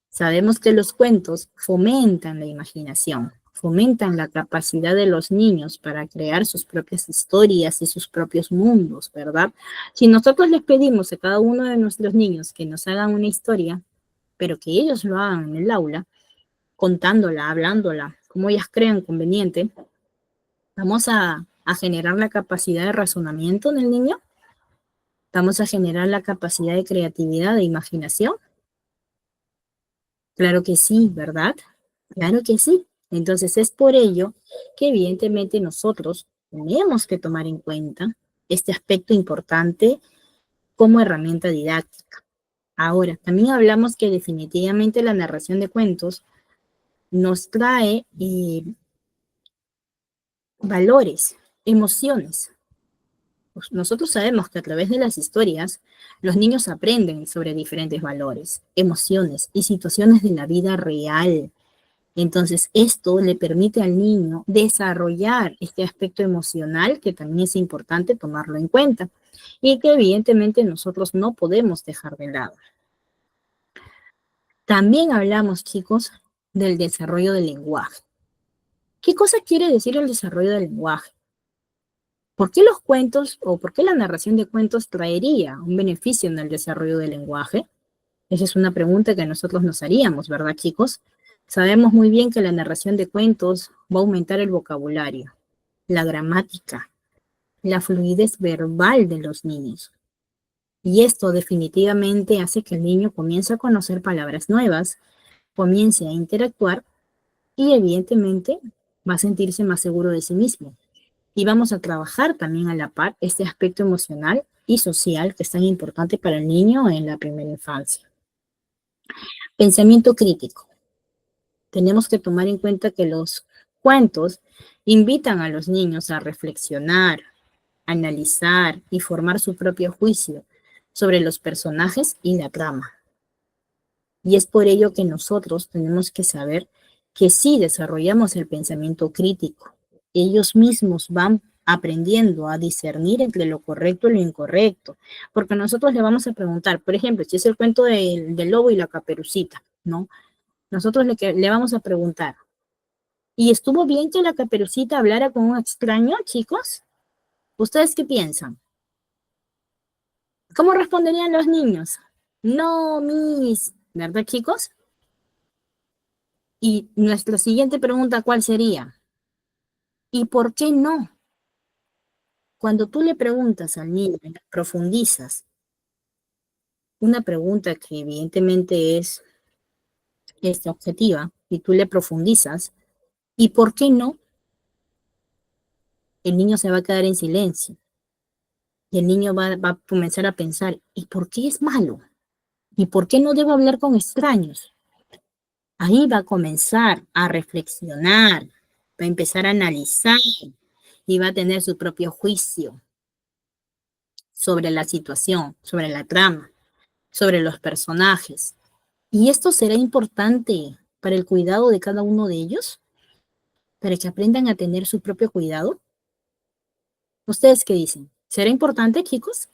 Speaker 1: Sabemos que los cuentos fomentan la imaginación, fomentan la capacidad de los niños para crear sus propias historias y sus propios mundos, ¿verdad? Si nosotros les pedimos a cada uno de nuestros niños que nos hagan una historia, pero que ellos lo hagan en el aula, contándola, hablándola, como ellas crean conveniente, vamos a generar la capacidad de razonamiento en el niño, vamos a generar la capacidad de creatividad, de imaginación. Claro que sí, ¿verdad? Claro que sí. Entonces es por ello que evidentemente nosotros tenemos que tomar en cuenta este aspecto importante como herramienta didáctica. Ahora, también hablamos que definitivamente la narración de cuentos nos trae valores, emociones. Pues nosotros sabemos que a través de las historias los niños aprenden sobre diferentes valores, emociones y situaciones de la vida real. Entonces, esto le permite al niño desarrollar este aspecto emocional que también es importante tomarlo en cuenta y que evidentemente nosotros no podemos dejar de lado. También hablamos, chicos, del desarrollo del lenguaje. ¿Qué cosa quiere decir el desarrollo del lenguaje? ¿Por qué los cuentos o por qué la narración de cuentos traería un beneficio en el desarrollo del lenguaje? Esa es una pregunta que nosotros nos haríamos, ¿verdad, chicos? Sabemos muy bien que la narración de cuentos va a aumentar el vocabulario, la gramática, la fluidez verbal de los niños. Y esto definitivamente hace que el niño comience a conocer palabras nuevas, comience a interactuar y evidentemente va a sentirse más seguro de sí mismo. Y vamos a trabajar también a la par este aspecto emocional y social que es tan importante para el niño en la primera infancia. Pensamiento crítico. Tenemos que tomar en cuenta que los cuentos invitan a los niños a reflexionar, analizar y formar su propio juicio sobre los personajes y la trama. Y es por ello que nosotros tenemos que saber que si desarrollamos el pensamiento crítico, ellos mismos van aprendiendo a discernir entre lo correcto y lo incorrecto, porque nosotros le vamos a preguntar, por ejemplo, si es el cuento del lobo y la caperucita, ¿no? Nosotros le vamos a preguntar, ¿y estuvo bien que la caperucita hablara con un extraño, chicos? ¿Ustedes qué piensan? ¿Cómo responderían los niños? No, Miss, ¿verdad, chicos? Y nuestra siguiente pregunta, ¿cuál sería? ¿Y por qué no? Cuando tú le preguntas al niño, profundizas, una pregunta que evidentemente es objetiva, y tú le profundizas, ¿y por qué no? El niño se va a quedar en silencio. Y el niño va a comenzar a pensar, ¿y por qué es malo? ¿Y por qué no debo hablar con extraños? Ahí va a comenzar a reflexionar, va a empezar a analizar y va a tener su propio juicio sobre la situación, sobre la trama, sobre los personajes. Y esto será importante para el cuidado de cada uno de ellos, para que aprendan a tener su propio cuidado. ¿Ustedes qué dicen? ¿Será importante, chicos?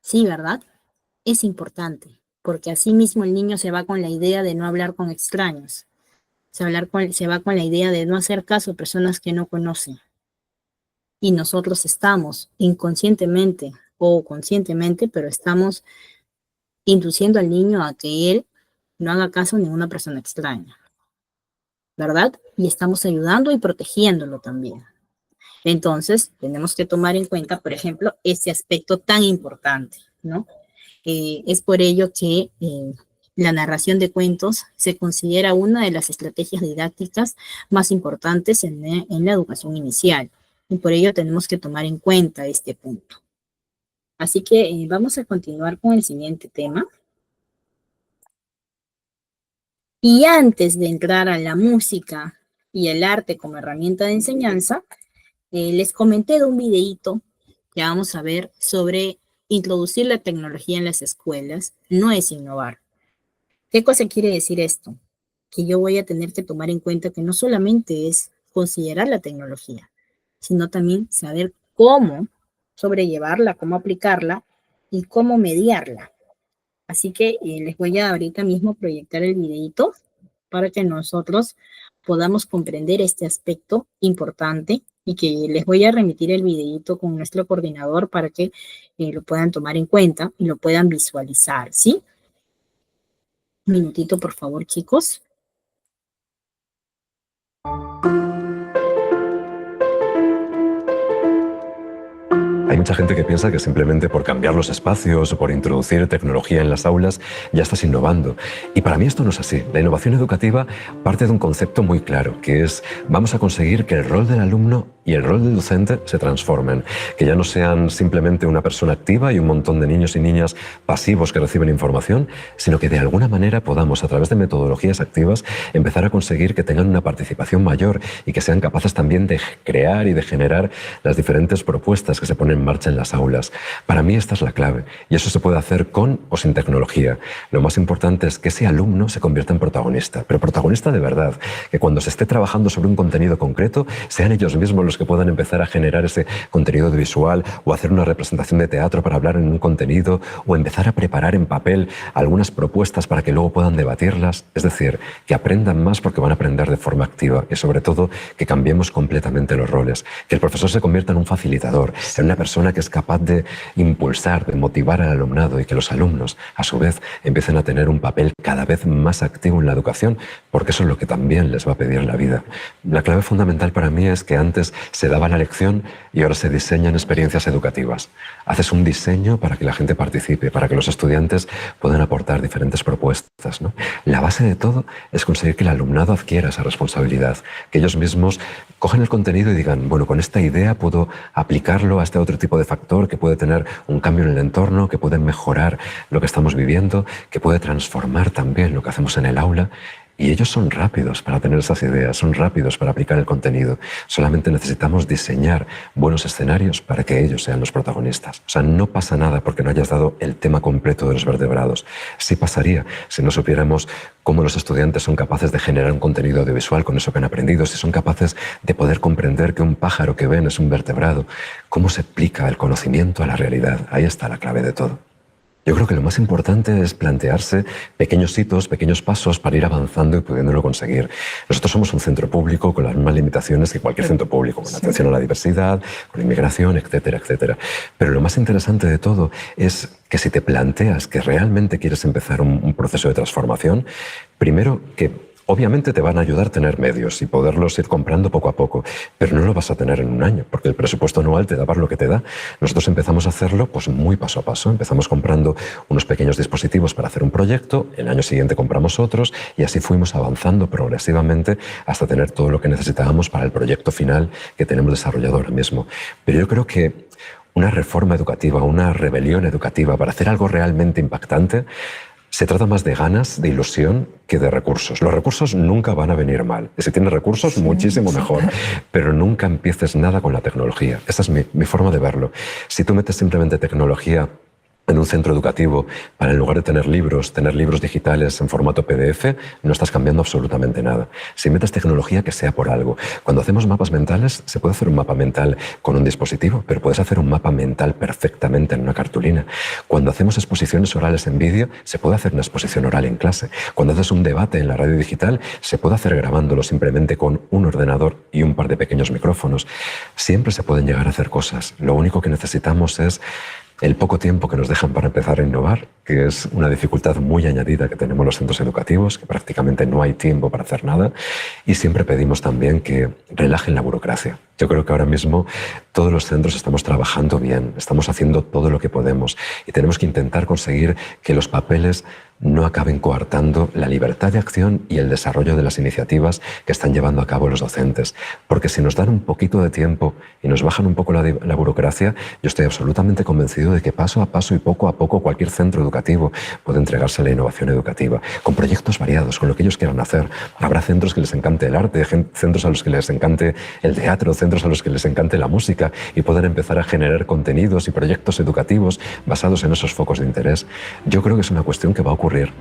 Speaker 1: Sí, ¿verdad? Es importante, porque así mismo el niño se va con la idea de no hablar con extraños, se va con la idea de no hacer caso a personas que no conocen. Y nosotros estamos inconscientemente o conscientemente, pero estamos induciendo al niño a que él no haga caso a ninguna persona extraña, ¿verdad? Y estamos ayudando y protegiéndolo también. Entonces, tenemos que tomar en cuenta, por ejemplo, ese aspecto tan importante, ¿no? Es por ello que la narración de cuentos se considera una de las estrategias didácticas más importantes en la educación inicial. Y por ello tenemos que tomar en cuenta este punto. Así que vamos a continuar con el siguiente tema. Y antes de entrar a la música y el arte como herramienta de enseñanza, les comenté de un videíto que vamos a ver sobre introducir la tecnología en las escuelas no es innovar. ¿Qué cosa quiere decir esto? Que yo voy a tener que tomar en cuenta que no solamente es considerar la tecnología, sino también saber cómo sobrellevarla, cómo aplicarla y cómo mediarla. Así que les voy a ahorita mismo proyectar el videito para que nosotros podamos comprender este aspecto importante y que les voy a remitir el videito con nuestro coordinador para que lo puedan tomar en cuenta y lo puedan visualizar, ¿sí? Un minutito, por favor, chicos.
Speaker 4: Hay mucha gente que piensa que simplemente por cambiar los espacios o por introducir tecnología en las aulas ya estás innovando. Y para mí esto no es así. La innovación educativa parte de un concepto muy claro, que es vamos a conseguir que el rol del alumno y el rol del docente se transformen, que ya no sean simplemente una persona activa y un montón de niños y niñas pasivos que reciben información, sino que de alguna manera podamos, a través de metodologías activas, empezar a conseguir que tengan una participación mayor y que sean capaces también de crear y de generar las diferentes propuestas que se ponen en marcha en las aulas. Para mí esta es la clave y eso se puede hacer con o sin tecnología. Lo más importante es que ese alumno se convierta en protagonista, pero protagonista de verdad, que cuando se esté trabajando sobre un contenido concreto sean ellos mismos los que puedan empezar a generar ese contenido audiovisual o hacer una representación de teatro para hablar en un contenido o empezar a preparar en papel algunas propuestas para que luego puedan debatirlas. Es decir, que aprendan más porque van a aprender de forma activa y sobre todo que cambiemos completamente los roles, que el profesor se convierta en un facilitador, en una persona que es capaz de impulsar, de motivar al alumnado y que los alumnos, a su vez, empiecen a tener un papel cada vez más activo en la educación, porque eso es lo que también les va a pedir la vida. La clave fundamental para mí es que antes se daba la lección y ahora se diseñan experiencias educativas. Haces un diseño para que la gente participe, para que los estudiantes puedan aportar diferentes propuestas, ¿no? La base de todo es conseguir que el alumnado adquiera esa responsabilidad, que ellos mismos cogen el contenido y digan, bueno, con esta idea puedo aplicarlo a este otro tipo de factor que puede tener un cambio en el entorno, que puede mejorar lo que estamos viviendo, que puede transformar también lo que hacemos en el aula. Y ellos son rápidos para tener esas ideas, son rápidos para aplicar el contenido. Solamente necesitamos diseñar buenos escenarios para que ellos sean los protagonistas. O sea, no pasa nada porque no hayas dado el tema completo de los vertebrados. Sí pasaría si no supiéramos cómo los estudiantes son capaces de generar un contenido audiovisual con eso que han aprendido, si son capaces de poder comprender que un pájaro que ven es un vertebrado, cómo se aplica el conocimiento a la realidad. Ahí está la clave de todo. Yo creo que lo más importante es plantearse pequeños hitos, pequeños pasos para ir avanzando y pudiéndolo conseguir. Nosotros somos un centro público con las mismas limitaciones que cualquier centro público, con atención a la diversidad, con inmigración, etcétera, etcétera. Pero lo más interesante de todo es que si te planteas que realmente quieres empezar un proceso de transformación, primero que obviamente te van a ayudar a tener medios y poderlos ir comprando poco a poco, pero no lo vas a tener en un año, porque el presupuesto anual te da para lo que te da. Nosotros empezamos a hacerlo pues muy paso a paso. Empezamos comprando unos pequeños dispositivos para hacer un proyecto, el año siguiente compramos otros y así fuimos avanzando progresivamente hasta tener todo lo que necesitábamos para el proyecto final que tenemos desarrollado ahora mismo. Pero yo creo que una reforma educativa, una rebelión educativa para hacer algo realmente impactante, se trata más de ganas, de ilusión, que de recursos. Los recursos nunca van a venir mal. Y si tienes recursos, muchísimo mejor. Pero nunca empieces nada con la tecnología. Esa es mi forma de verlo. Si tú metes simplemente tecnología en un centro educativo para, en lugar de tener libros digitales en formato PDF, no estás cambiando absolutamente nada. Si metes tecnología, que sea por algo. Cuando hacemos mapas mentales, se puede hacer un mapa mental con un dispositivo, pero puedes hacer un mapa mental perfectamente en una cartulina. Cuando hacemos exposiciones orales en vídeo, se puede hacer una exposición oral en clase. Cuando haces un debate en la radio digital, se puede hacer grabándolo simplemente con un ordenador y un par de pequeños micrófonos. Siempre se pueden llegar a hacer cosas. Lo único que necesitamos es el poco tiempo que nos dejan para empezar a innovar, que es una dificultad muy añadida que tenemos los centros educativos, que prácticamente no hay tiempo para hacer nada, y siempre pedimos también que relajen la burocracia. Yo creo que ahora mismo todos los centros estamos trabajando bien, estamos haciendo todo lo que podemos y tenemos que intentar conseguir que los papeles no acaben coartando la libertad de acción y el desarrollo de las iniciativas que están llevando a cabo los docentes. Porque si nos dan un poquito de tiempo y nos bajan un poco la burocracia, yo estoy absolutamente convencido de que paso a paso y poco a poco cualquier centro educativo puede entregarse a la innovación educativa, con proyectos variados, con lo que ellos quieran hacer. Habrá centros que les encante el arte, centros a los que les encante el teatro, centros a los que les encante la música y puedan empezar a generar contenidos y proyectos educativos basados en esos focos de interés. Yo creo que es una cuestión que va a ocurrir.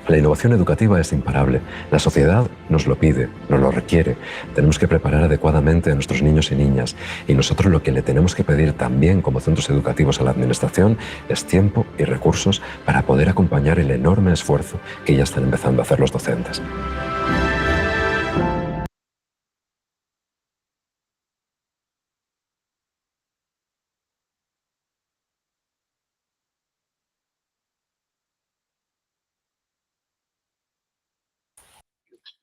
Speaker 4: La innovación educativa es imparable. La sociedad nos lo pide, nos lo requiere. Tenemos que preparar adecuadamente a nuestros niños y niñas. Y nosotros lo que le tenemos que pedir también como centros educativos a la administración es tiempo y recursos para poder acompañar el enorme esfuerzo que ya están empezando a hacer los docentes.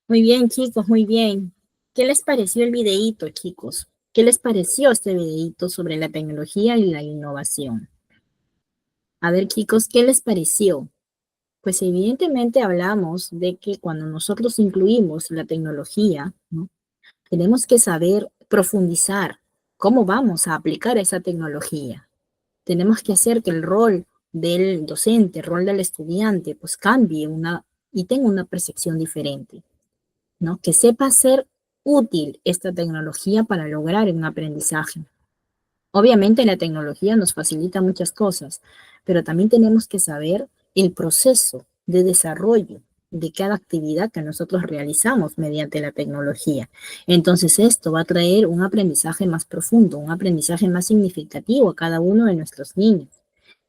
Speaker 1: Muy bien, chicos, muy bien. ¿Qué les pareció el videíto, chicos? ¿Qué les pareció este videíto sobre la tecnología y la innovación? A ver, chicos, ¿qué les pareció? Pues evidentemente hablamos de que cuando nosotros incluimos la tecnología, ¿no? Tenemos que saber profundizar cómo vamos a aplicar esa tecnología. Tenemos que hacer que el rol del docente, el rol del estudiante, pues cambie y tenga una percepción diferente, ¿no? Que sepa ser útil esta tecnología para lograr un aprendizaje. Obviamente la tecnología nos facilita muchas cosas, pero también tenemos que saber el proceso de desarrollo de cada actividad que nosotros realizamos mediante la tecnología. Entonces esto va a traer un aprendizaje más profundo, un aprendizaje más significativo a cada uno de nuestros niños.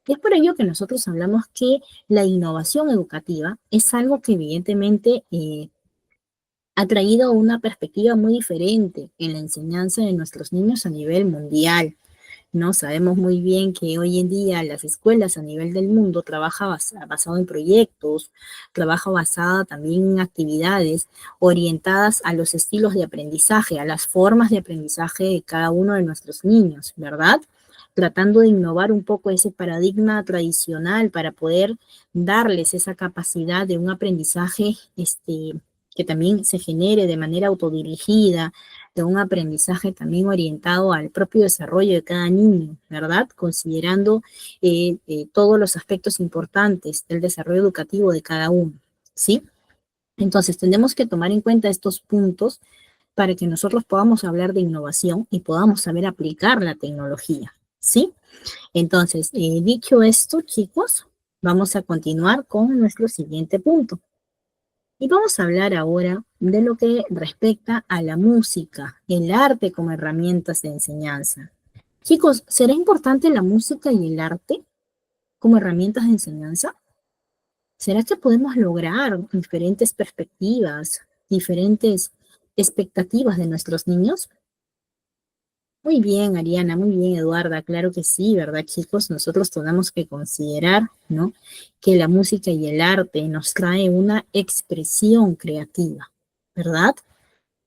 Speaker 1: Y es por ello que nosotros hablamos que la innovación educativa es algo que evidentemente ha traído una perspectiva muy diferente en la enseñanza de nuestros niños a nivel mundial, ¿no? Sabemos muy bien que hoy en día las escuelas a nivel del mundo trabajan basado en proyectos, trabaja basada también en actividades orientadas a los estilos de aprendizaje, a las formas de aprendizaje de cada uno de nuestros niños, ¿verdad? Tratando de innovar un poco ese paradigma tradicional para poder darles esa capacidad de un aprendizaje que también se genere de manera autodirigida, de un aprendizaje también orientado al propio desarrollo de cada niño, ¿verdad? Considerando todos los aspectos importantes del desarrollo educativo de cada uno, ¿sí? Entonces, tenemos que tomar en cuenta estos puntos para que nosotros podamos hablar de innovación y podamos saber aplicar la tecnología, ¿sí? Entonces, dicho esto, chicos, vamos a continuar con nuestro siguiente punto. Y vamos a hablar ahora de lo que respecta a la música, el arte como herramientas de enseñanza. Chicos, ¿será importante la música y el arte como herramientas de enseñanza? ¿Será que podemos lograr diferentes perspectivas, diferentes expectativas de nuestros niños? Muy bien, Ariana, muy bien, Eduarda, claro que sí, ¿verdad, chicos? Nosotros tenemos que considerar, ¿no? Que la música y el arte nos trae una expresión creativa, ¿verdad?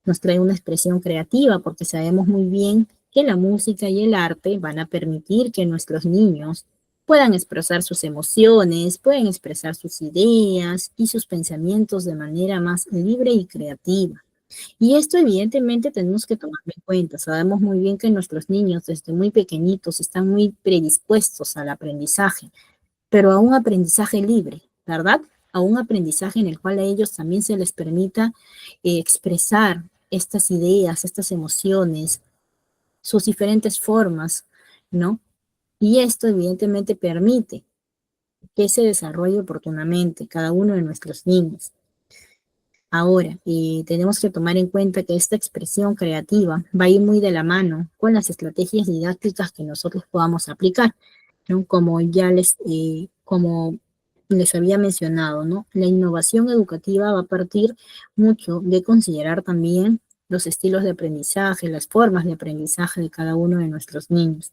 Speaker 1: Nos trae una expresión creativa porque sabemos muy bien que la música y el arte van a permitir que nuestros niños puedan expresar sus emociones, pueden expresar sus ideas y sus pensamientos de manera más libre y creativa. Y esto evidentemente tenemos que tomarlo en cuenta. Sabemos muy bien que nuestros niños desde muy pequeñitos están muy predispuestos al aprendizaje, pero a un aprendizaje libre, ¿verdad? A un aprendizaje en el cual a ellos también se les permita expresar estas ideas, estas emociones, sus diferentes formas, ¿no? Y esto evidentemente permite que se desarrolle oportunamente cada uno de nuestros niños. Ahora, tenemos que tomar en cuenta que esta expresión creativa va a ir muy de la mano con las estrategias didácticas que nosotros podamos aplicar, ¿no? Como les había mencionado, ¿no? La innovación educativa va a partir mucho de considerar también los estilos de aprendizaje, las formas de aprendizaje de cada uno de nuestros niños.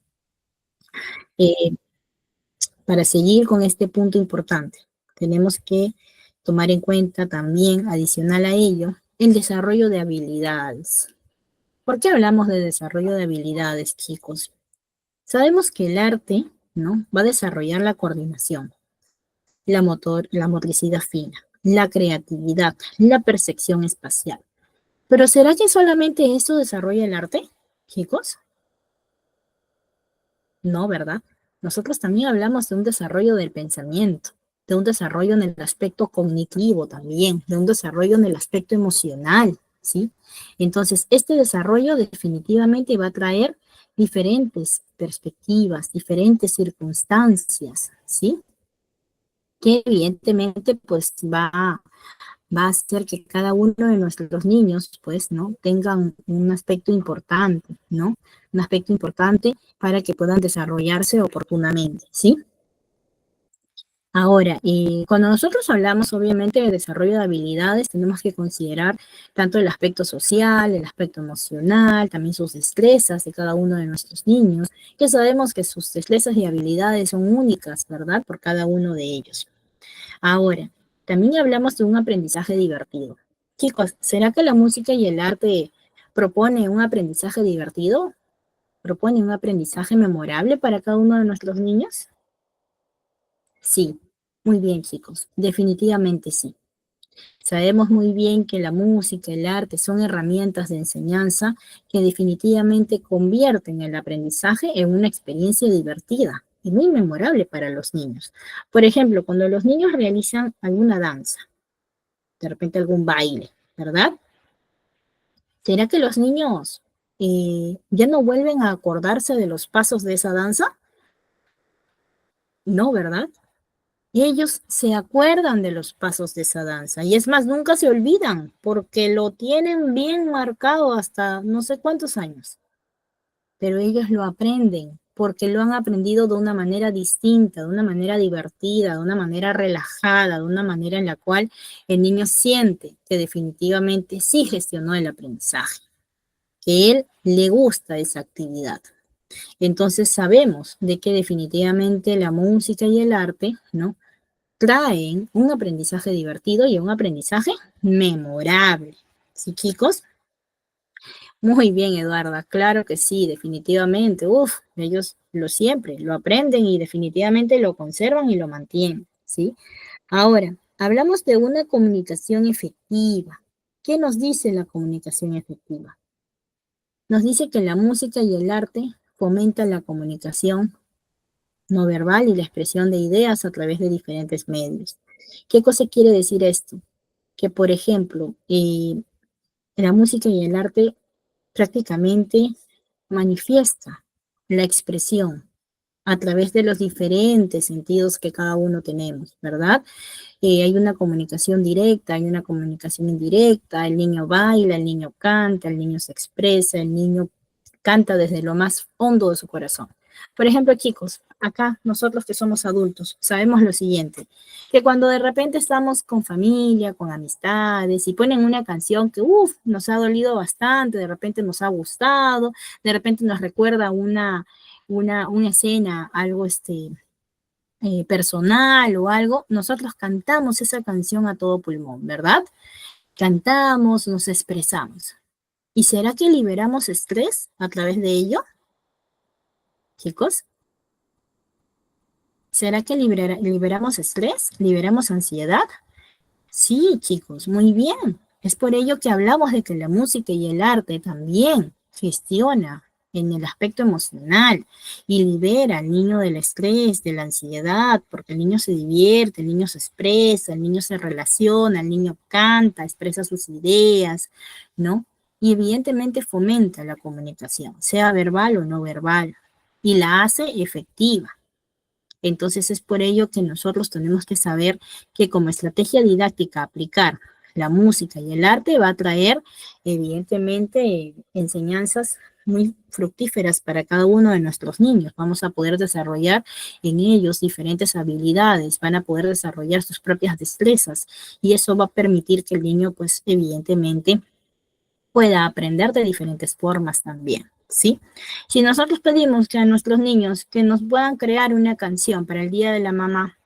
Speaker 1: Eh, para seguir con este punto importante, tenemos que tomar en cuenta también, adicional a ello, el desarrollo de habilidades. ¿Por qué hablamos de desarrollo de habilidades, chicos? Sabemos que el arte, ¿no? Va a desarrollar la coordinación, la motricidad fina, la creatividad, la percepción espacial. Pero ¿será que solamente eso desarrolla el arte, chicos? No, ¿verdad? Nosotros también hablamos de un desarrollo del pensamiento, de un desarrollo en el aspecto cognitivo también, de un desarrollo en el aspecto emocional, ¿sí? Entonces, este desarrollo definitivamente va a traer diferentes perspectivas, diferentes circunstancias, ¿sí? Que evidentemente pues va a hacer que cada uno de nuestros niños, pues, ¿no? Tengan un aspecto importante, ¿no? Un aspecto importante para que puedan desarrollarse oportunamente, ¿sí? Ahora, cuando nosotros hablamos obviamente de desarrollo de habilidades, tenemos que considerar tanto el aspecto social, el aspecto emocional, también sus destrezas de cada uno de nuestros niños, que sabemos que sus destrezas y habilidades son únicas, ¿verdad? Por cada uno de ellos. Ahora, también hablamos de un aprendizaje divertido. Chicos, ¿será que la música y el arte propone un aprendizaje divertido? ¿Propone un aprendizaje memorable para cada uno de nuestros niños? Sí, muy bien, chicos, definitivamente sí. Sabemos muy bien que la música, el arte son herramientas de enseñanza que definitivamente convierten el aprendizaje en una experiencia divertida y muy memorable para los niños. Por ejemplo, cuando los niños realizan alguna danza, de repente algún baile, ¿verdad? ¿Será que los niños ya no vuelven a acordarse de los pasos de esa danza? No, ¿verdad? Y ellos se acuerdan de los pasos de esa danza. Y es más, nunca se olvidan porque lo tienen bien marcado hasta no sé cuántos años. Pero ellos lo aprenden porque lo han aprendido de una manera distinta, de una manera divertida, de una manera relajada, de una manera en la cual el niño siente que definitivamente sí gestionó el aprendizaje, que él le gusta esa actividad. Entonces sabemos de que definitivamente la música y el arte, ¿no?, traen un aprendizaje divertido y un aprendizaje memorable. ¿Sí, chicos? Muy bien, Eduarda. Claro que sí, definitivamente. Uf, ellos lo siempre, lo aprenden y definitivamente lo conservan y lo mantienen. ¿Sí? Ahora, hablamos de una comunicación efectiva. ¿Qué nos dice la comunicación efectiva? Nos dice que la música y el arte fomentan la comunicación no verbal y la expresión de ideas a través de diferentes medios. ¿Qué cosa quiere decir esto? Que, por ejemplo, la música y el arte prácticamente manifiesta la expresión a través de los diferentes sentidos que cada uno tenemos, ¿verdad? Hay una comunicación directa, hay una comunicación indirecta, el niño baila, el niño canta, el niño se expresa, el niño canta desde lo más hondo de su corazón. Por ejemplo, chicos, acá nosotros que somos adultos sabemos lo siguiente, que cuando de repente estamos con familia, con amistades y ponen una canción que nos ha dolido bastante, de repente nos ha gustado, de repente nos recuerda una escena, algo personal o algo, nosotros cantamos esa canción a todo pulmón, ¿verdad? Cantamos, nos expresamos. ¿Y será que liberamos estrés a través de ello, chicos? ¿Será que liberamos estrés? ¿Liberamos ansiedad? Sí, chicos, muy bien. Es por ello que hablamos de que la música y el arte también gestiona en el aspecto emocional y libera al niño del estrés, de la ansiedad, porque el niño se divierte, el niño se expresa, el niño se relaciona, el niño canta, expresa sus ideas, ¿no? Y evidentemente fomenta la comunicación, sea verbal o no verbal, y la hace efectiva. Entonces es por ello que nosotros tenemos que saber que como estrategia didáctica aplicar la música y el arte va a traer evidentemente enseñanzas muy fructíferas para cada uno de nuestros niños. Vamos a poder desarrollar en ellos diferentes habilidades, van a poder desarrollar sus propias destrezas y eso va a permitir que el niño pues evidentemente pueda aprender de diferentes formas también, ¿sí? Si nosotros pedimos que a nuestros niños que nos puedan crear una canción para el Día de la Mamá,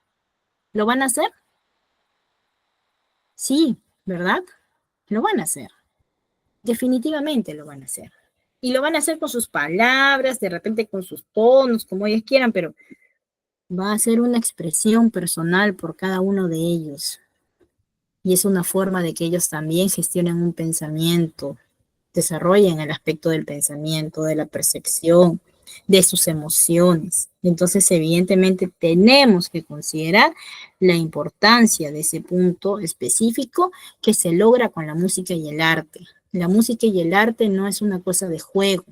Speaker 1: ¿lo van a hacer? Sí, ¿verdad? Lo van a hacer. Definitivamente lo van a hacer. Y lo van a hacer con sus palabras, de repente con sus tonos, como ellos quieran, pero va a ser una expresión personal por cada uno de ellos. Y es una forma de que ellos también gestionen un pensamiento, desarrollen el aspecto del pensamiento, de la percepción, de sus emociones. Entonces, evidentemente, tenemos que considerar la importancia de ese punto específico que se logra con la música y el arte. La música y el arte no es una cosa de juego,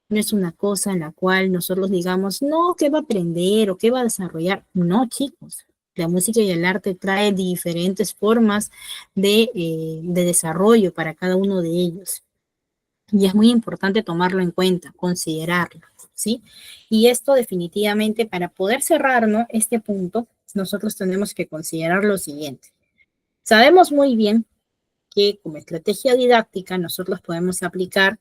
Speaker 1: no es una cosa en la cual nosotros digamos, no, ¿qué va a aprender o qué va a desarrollar? No, chicos. La música y el arte trae diferentes formas de desarrollo para cada uno de ellos. Y es muy importante tomarlo en cuenta, considerarlo, ¿sí? Y esto definitivamente, para poder cerrarnos este punto, nosotros tenemos que considerar lo siguiente. Sabemos muy bien que como estrategia didáctica nosotros podemos aplicar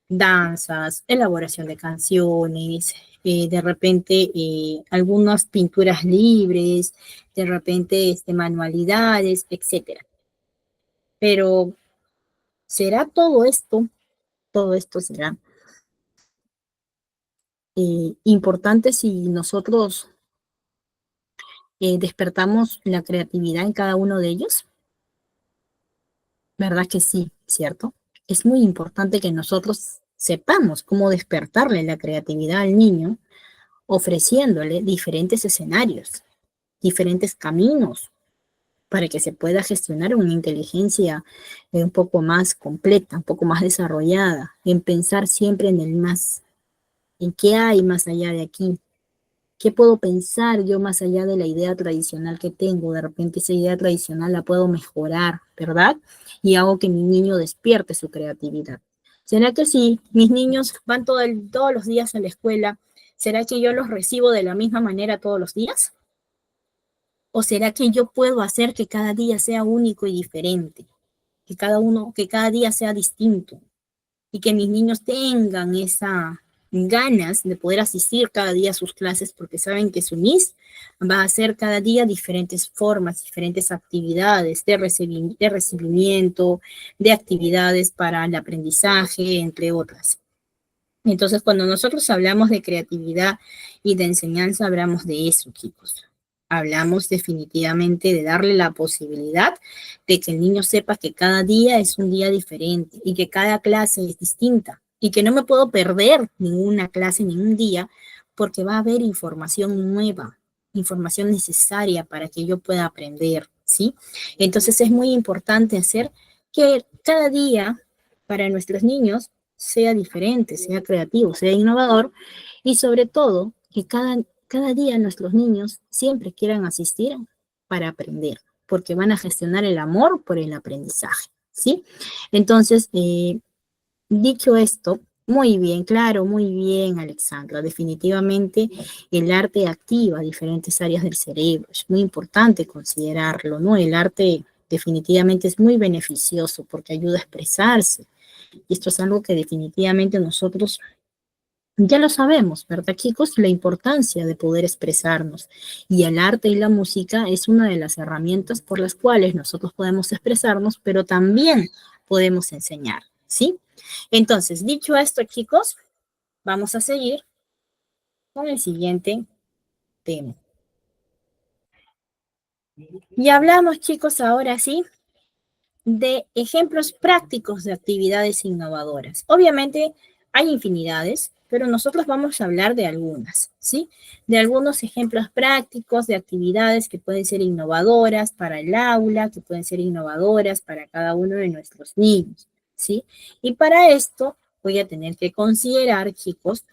Speaker 1: danzas, elaboración de canciones, de repente algunas pinturas libres, de repente manualidades, etcétera. Pero ¿será todo esto será importante si nosotros despertamos la creatividad en cada uno de ellos? ¿Verdad que sí? ¿Cierto? Es muy importante que nosotros sepamos cómo despertarle la creatividad al niño, ofreciéndole diferentes escenarios, diferentes caminos para que se pueda gestionar una inteligencia un poco más completa, un poco más desarrollada, en pensar siempre en el más, en qué hay más allá de aquí, qué puedo pensar yo más allá de la idea tradicional que tengo. De repente esa idea tradicional la puedo mejorar, ¿verdad? Y hago que mi niño despierte su creatividad. ¿Será que si mis niños van todos los días a la escuela, será que yo los recibo de la misma manera todos los días? ¿O será que yo puedo hacer que cada día sea único y diferente? Que cada día sea distinto y que mis niños tengan esa ganas de poder asistir cada día a sus clases porque saben que su MIS va a hacer cada día diferentes formas, diferentes actividades de recibimiento, de actividades para el aprendizaje, entre otras. Entonces, cuando nosotros hablamos de creatividad y de enseñanza, hablamos de eso, chicos. Hablamos definitivamente de darle la posibilidad de que el niño sepa que cada día es un día diferente y que cada clase es distinta y que no me puedo perder ninguna clase, ningún día, porque va a haber información nueva, información necesaria para que yo pueda aprender, ¿sí? Entonces es muy importante hacer que cada día para nuestros niños sea diferente, sea creativo, sea innovador y sobre todo que cada día nuestros niños siempre quieran asistir para aprender, porque van a gestionar el amor por el aprendizaje, ¿sí? Entonces, dicho esto, muy bien, claro, muy bien, Alexandra. Definitivamente el arte activa diferentes áreas del cerebro. Es muy importante considerarlo, ¿no? El arte definitivamente es muy beneficioso porque ayuda a expresarse. Y esto es algo que definitivamente nosotros ya lo sabemos, ¿verdad, chicos? La importancia de poder expresarnos. Y el arte y la música es una de las herramientas por las cuales nosotros podemos expresarnos, pero también podemos enseñar, ¿sí? Entonces, dicho esto, chicos, vamos a seguir con el siguiente tema. Y hablamos, chicos, ahora sí, de ejemplos prácticos de actividades innovadoras. Obviamente hay infinidades, pero nosotros vamos a hablar de algunas, ¿sí? De algunos ejemplos prácticos de actividades que pueden ser innovadoras para el aula, que pueden ser innovadoras para cada uno de nuestros niños, ¿sí? Y para esto voy a tener que considerar, chicos,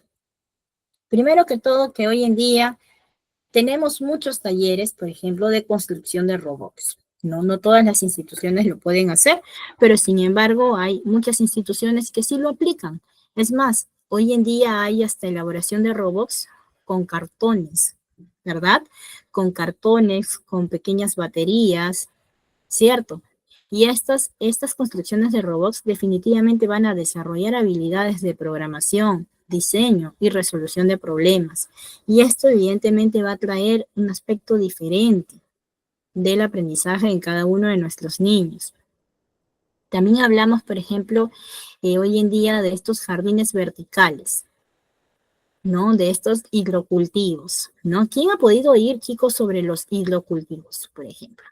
Speaker 1: primero que todo, que hoy en día tenemos muchos talleres, por ejemplo, de construcción de robots. No, no todas las instituciones lo pueden hacer, pero sin embargo hay muchas instituciones que sí lo aplican. Es más, hoy en día hay hasta elaboración de robots con cartones, ¿verdad? Con cartones, con pequeñas baterías, ¿cierto? Y estas construcciones de robots definitivamente van a desarrollar habilidades de programación, diseño y resolución de problemas. Y esto evidentemente va a traer un aspecto diferente del aprendizaje en cada uno de nuestros niños. También hablamos, por ejemplo, hoy en día de estos jardines verticales, ¿no? De estos hidrocultivos, ¿no? ¿Quién ha podido oír, chicos, sobre los hidrocultivos, por ejemplo?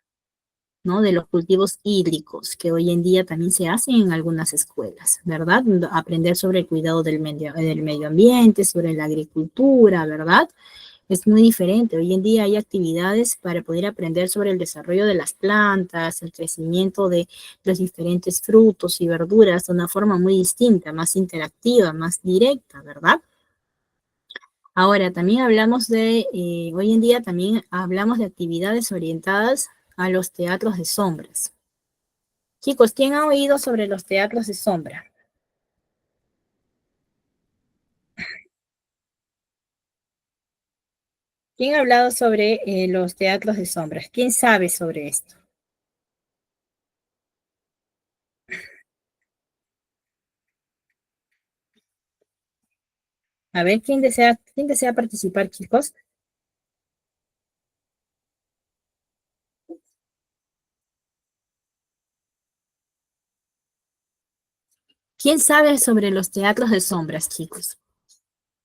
Speaker 1: ¿No? De los cultivos hídricos que hoy en día también se hacen en algunas escuelas, ¿verdad? Aprender sobre el cuidado del medio ambiente, sobre la agricultura, ¿verdad? Es muy diferente. Hoy en día hay actividades para poder aprender sobre el desarrollo de las plantas, el crecimiento de los diferentes frutos y verduras de una forma muy distinta, más interactiva, más directa, ¿verdad? Ahora, también hablamos hoy en día también hablamos de actividades orientadas a los teatros de sombras. Chicos, ¿quién ha oído sobre los teatros de sombra? ¿Quién ha hablado sobre los teatros de sombras? ¿Quién sabe sobre esto? A ver, quién desea participar, chicos? ¿Quién sabe sobre los teatros de sombras, chicos?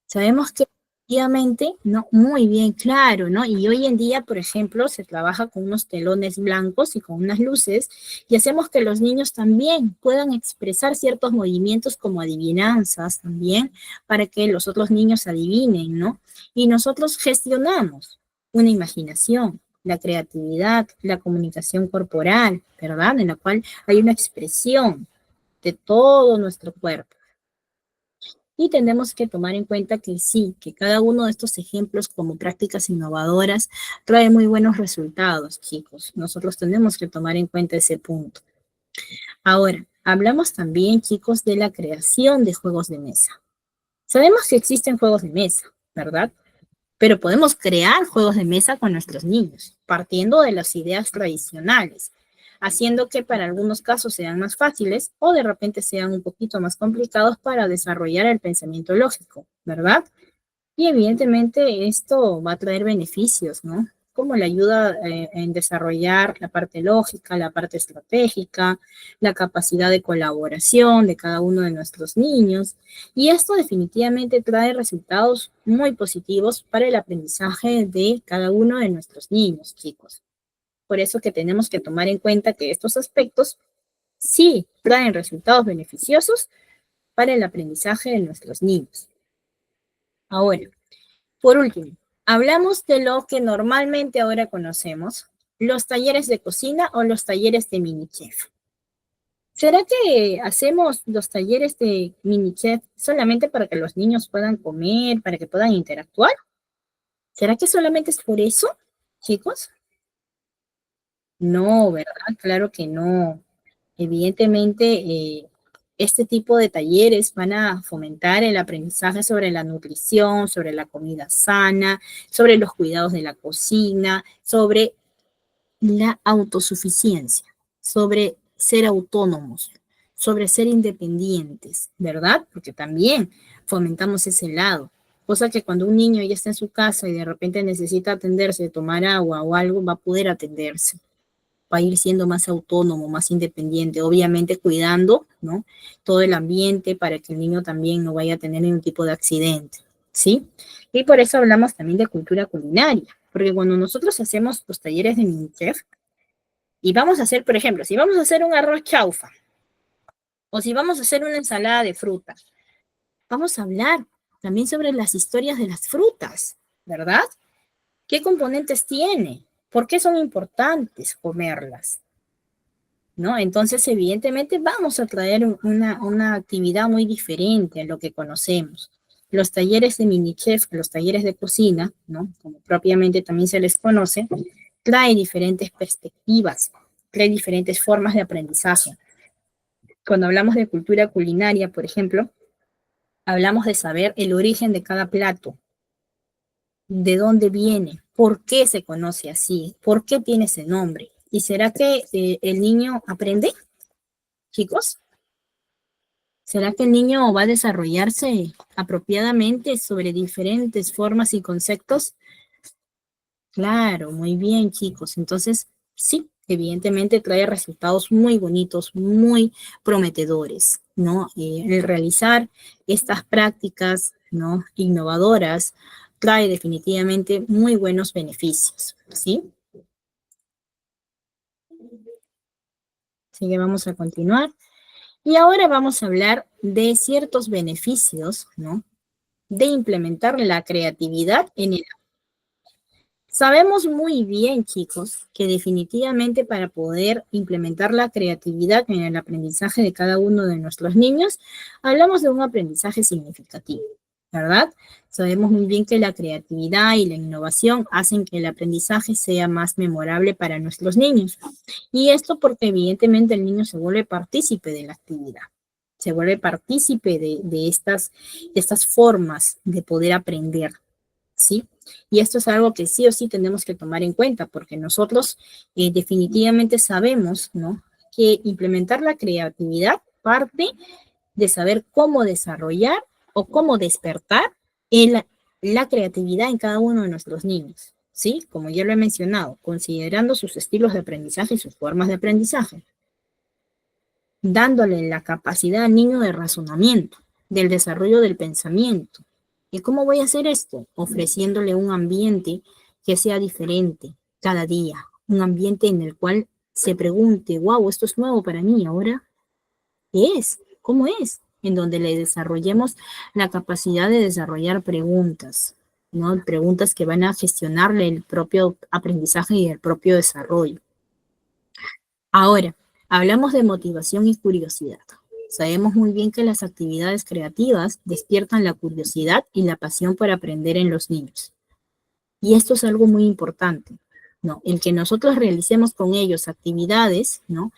Speaker 1: Sabemos que efectivamente, ¿no? Muy bien, claro, ¿no? Y hoy en día, por ejemplo, se trabaja con unos telones blancos y con unas luces y hacemos que los niños también puedan expresar ciertos movimientos como adivinanzas también para que los otros niños adivinen, ¿no? Y nosotros gestionamos una imaginación, la creatividad, la comunicación corporal, ¿verdad? En la cual hay una expresión de todo nuestro cuerpo. Y tenemos que tomar en cuenta que sí, que cada uno de estos ejemplos como prácticas innovadoras trae muy buenos resultados, chicos. Nosotros tenemos que tomar en cuenta ese punto. Ahora, hablamos también, chicos, de la creación de juegos de mesa. Sabemos que existen juegos de mesa, ¿verdad? Pero podemos crear juegos de mesa con nuestros niños, partiendo de las ideas tradicionales, haciendo que para algunos casos sean más fáciles o de repente sean un poquito más complicados para desarrollar el pensamiento lógico, ¿verdad? Y evidentemente esto va a traer beneficios, ¿no? Como la ayuda en desarrollar la parte lógica, la parte estratégica, la capacidad de colaboración de cada uno de nuestros niños. Y esto definitivamente trae resultados muy positivos para el aprendizaje de cada uno de nuestros niños, chicos. Por eso que tenemos que tomar en cuenta que estos aspectos sí traen resultados beneficiosos para el aprendizaje de nuestros niños. Ahora, por último, hablamos de lo que normalmente ahora conocemos, los talleres de cocina o los talleres de mini chef. ¿Será que hacemos los talleres de mini chef solamente para que los niños puedan comer, para que puedan interactuar? ¿Será que solamente es por eso, chicos? No, ¿verdad? Claro que no. Evidentemente, este tipo de talleres van a fomentar el aprendizaje sobre la nutrición, sobre la comida sana, sobre los cuidados de la cocina, sobre la autosuficiencia, sobre ser autónomos, sobre ser independientes, ¿verdad? Porque también fomentamos ese lado. Cosa que cuando un niño ya está en su casa y de repente necesita atenderse, tomar agua o algo, va a poder atenderse, va a ir siendo más autónomo, más independiente, obviamente cuidando, ¿no? Todo el ambiente para que el niño también no vaya a tener ningún tipo de accidente, ¿sí? Y por eso hablamos también de cultura culinaria, porque cuando nosotros hacemos los talleres de mini chef, y vamos a hacer, por ejemplo, si vamos a hacer un arroz chaufa, o si vamos a hacer una ensalada de fruta, vamos a hablar también sobre las historias de las frutas, ¿verdad? ¿Qué componentes tiene? ¿Por qué son importantes comerlas? ¿No? Entonces, evidentemente, vamos a traer una actividad muy diferente a lo que conocemos. Los talleres de mini chef, los talleres de cocina, ¿no? Como propiamente también se les conoce, trae diferentes perspectivas, trae diferentes formas de aprendizaje. Cuando hablamos de cultura culinaria, por ejemplo, hablamos de saber el origen de cada plato, de dónde viene, por qué se conoce así, por qué tiene ese nombre. ¿Y será que el niño aprende, chicos? ¿Será que el niño va a desarrollarse apropiadamente sobre diferentes formas y conceptos? Claro, muy bien, chicos. Entonces, sí, evidentemente trae resultados muy bonitos, muy prometedores, ¿no? El realizar estas prácticas, ¿no? Innovadoras trae definitivamente muy buenos beneficios, ¿sí? Así que vamos a continuar. Y ahora vamos a hablar de ciertos beneficios, ¿no? De implementar la creatividad en el... Sabemos muy bien, chicos, que definitivamente para poder implementar la creatividad en el aprendizaje de cada uno de nuestros niños, hablamos de un aprendizaje significativo, ¿verdad? Sabemos muy bien que la creatividad y la innovación hacen que el aprendizaje sea más memorable para nuestros niños. Y esto porque evidentemente el niño se vuelve partícipe de la actividad, se vuelve partícipe de estas formas de poder aprender, ¿sí? Y esto es algo que sí o sí tenemos que tomar en cuenta, porque nosotros definitivamente sabemos, ¿no? Que implementar la creatividad parte de saber cómo desarrollar o cómo despertar la creatividad en cada uno de nuestros niños, ¿sí? Como ya lo he mencionado, considerando sus estilos de aprendizaje y sus formas de aprendizaje. dándole la capacidad al niño de razonamiento, del desarrollo del pensamiento. ¿Y cómo voy a hacer esto? Ofreciéndole un ambiente que sea diferente cada día, un ambiente en el cual se pregunte, wow, esto es nuevo para mí, ahora, ¿qué es? ¿Cómo es? En donde le desarrollemos la capacidad de desarrollar preguntas, ¿no? Preguntas que van a gestionarle el propio aprendizaje y el propio desarrollo. Ahora, hablamos de motivación y curiosidad. Sabemos muy bien que las actividades creativas despiertan la curiosidad y la pasión por aprender en los niños. Y esto es algo muy importante, ¿no? El que nosotros realicemos con ellos actividades, ¿no?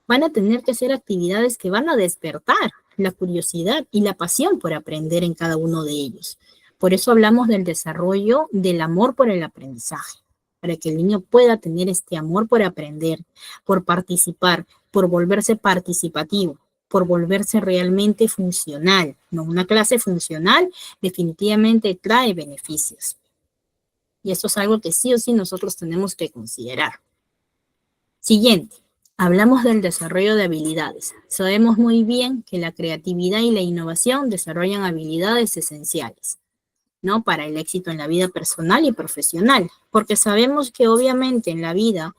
Speaker 1: Van a tener que ser actividades que van a despertar la curiosidad y la pasión por aprender en cada uno de ellos. Por eso hablamos del desarrollo del amor por el aprendizaje, para que el niño pueda tener este amor por aprender, por participar, por volverse participativo, por volverse realmente funcional, ¿no? Una clase funcional definitivamente trae beneficios. Y esto es algo que sí o sí nosotros tenemos que considerar. Siguiente, hablamos del desarrollo de habilidades. Sabemos muy bien que la creatividad y la innovación desarrollan habilidades esenciales, ¿no? Para el éxito en la vida personal y profesional, porque sabemos que obviamente en la vida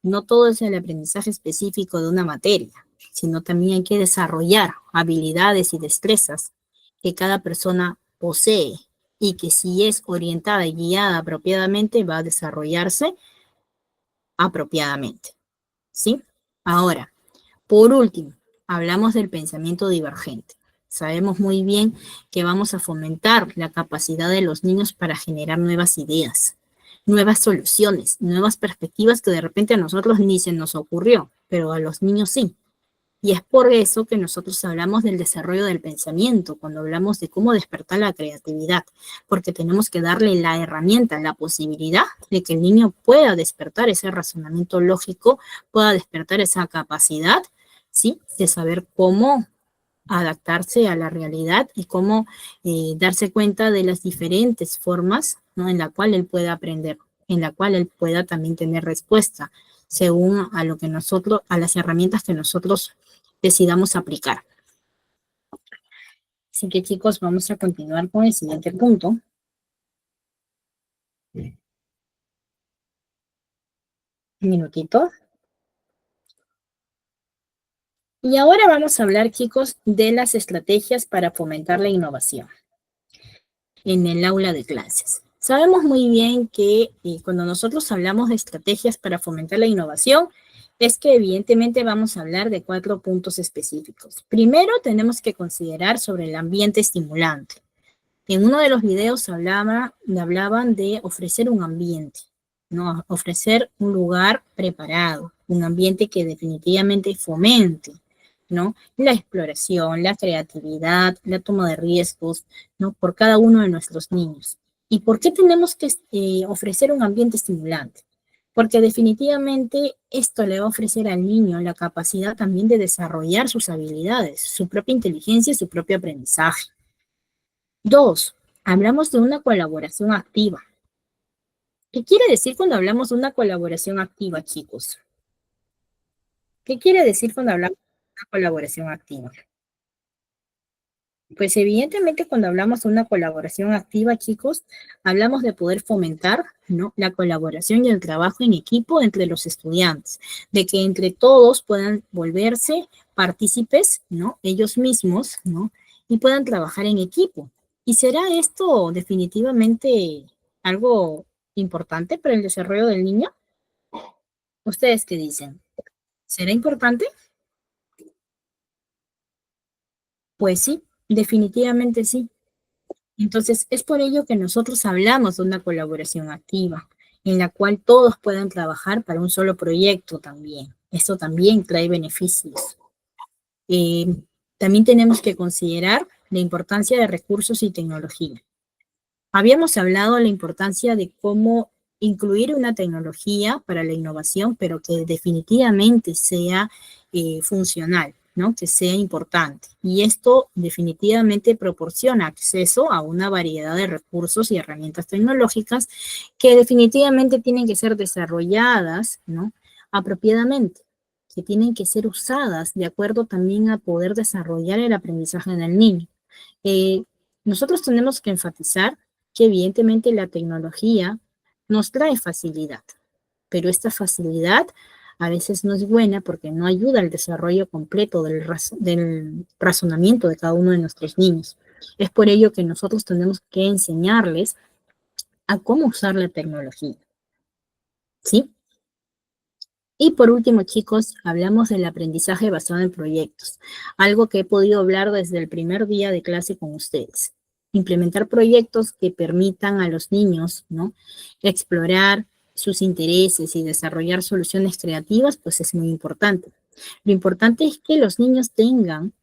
Speaker 1: no todo es el aprendizaje específico de una materia, sino también hay que desarrollar habilidades y destrezas que cada persona posee y que si es orientada y guiada apropiadamente va a desarrollarse apropiadamente, ¿sí? Ahora, por último, hablamos del pensamiento divergente. Sabemos muy bien que vamos a fomentar la capacidad de los niños para generar nuevas ideas, nuevas soluciones, nuevas perspectivas que de repente a nosotros ni se nos ocurrió, pero a los niños sí. Y es por eso que nosotros hablamos del desarrollo del pensamiento, cuando hablamos de cómo despertar la creatividad, porque tenemos que darle la herramienta, la posibilidad de que el niño pueda despertar ese razonamiento lógico, pueda despertar esa capacidad, ¿sí? De saber cómo adaptarse a la realidad y cómo darse cuenta de las diferentes formas, ¿no? En la cual él pueda aprender, en la cual él pueda también tener respuesta, según a lo que nosotros, a las herramientas que nosotros decidamos aplicar. Así que chicos, vamos a continuar con el siguiente punto. Un minutito. Y ahora vamos a hablar, chicos, de las estrategias para fomentar la innovación en el aula de clases. Sabemos muy bien que cuando nosotros hablamos de estrategias para fomentar la innovación, es que evidentemente vamos a hablar de 4 puntos específicos. Primero, tenemos que considerar sobre el ambiente estimulante. En uno de los videos hablaban de ofrecer un ambiente, ¿no? Ofrecer un lugar preparado, un ambiente que definitivamente fomente, ¿no? La exploración, la creatividad, la toma de riesgos, ¿no? Por cada uno de nuestros niños. ¿Y por qué tenemos que ofrecer un ambiente estimulante? Porque definitivamente esto le va a ofrecer al niño la capacidad también de desarrollar sus habilidades, su propia inteligencia y su propio aprendizaje. 2, hablamos de una colaboración activa. ¿Qué quiere decir cuando hablamos de una colaboración activa, chicos? ¿Qué quiere decir cuando hablamos de una colaboración activa? Pues evidentemente cuando hablamos de una colaboración activa, chicos, hablamos de poder fomentar, ¿no? La colaboración y el trabajo en equipo entre los estudiantes, de que entre todos puedan volverse partícipes, ¿no? Ellos mismos, ¿no? Y puedan trabajar en equipo. ¿Y será esto definitivamente algo importante para el desarrollo del niño? ¿Ustedes qué dicen? ¿Será importante? Pues sí, definitivamente sí. Entonces, es por ello que nosotros hablamos de una colaboración activa, en la cual todos puedan trabajar para un solo proyecto también. Esto también trae beneficios. También tenemos que considerar la importancia de recursos y tecnología. Habíamos hablado de la importancia de cómo incluir una tecnología para la innovación, pero que definitivamente sea funcional, ¿no? Que sea importante. Y esto definitivamente proporciona acceso a una variedad de recursos y herramientas tecnológicas que definitivamente tienen que ser desarrolladas, ¿no? Apropiadamente. que tienen que ser usadas de acuerdo también a poder desarrollar el aprendizaje en el niño. Nosotros tenemos que enfatizar que evidentemente la tecnología nos trae facilidad, pero esta facilidad a veces no es buena porque no ayuda al desarrollo completo del razonamiento de cada uno de nuestros niños. Es por ello que nosotros tenemos que enseñarles a cómo usar la tecnología, ¿sí? Y por último, chicos, hablamos del aprendizaje basado en proyectos, algo que he podido hablar desde el primer día de clase con ustedes. Implementar proyectos que permitan a los niños, ¿no?, explorar sus intereses y desarrollar soluciones creativas, pues es muy importante. Lo importante es que los niños tengan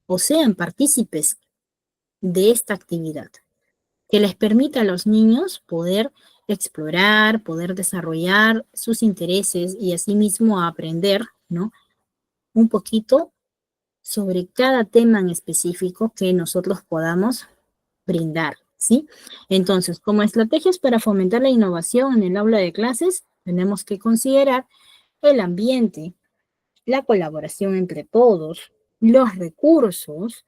Speaker 1: o sean partícipes de esta actividad, que les permita a los niños poder explorar, poder desarrollar sus intereses y asimismo aprender, ¿no?, un poquito sobre cada tema en específico que nosotros podamos brindar, ¿sí? Entonces, como estrategias para fomentar la innovación en el aula de clases, tenemos que considerar el ambiente, la colaboración entre todos, los recursos,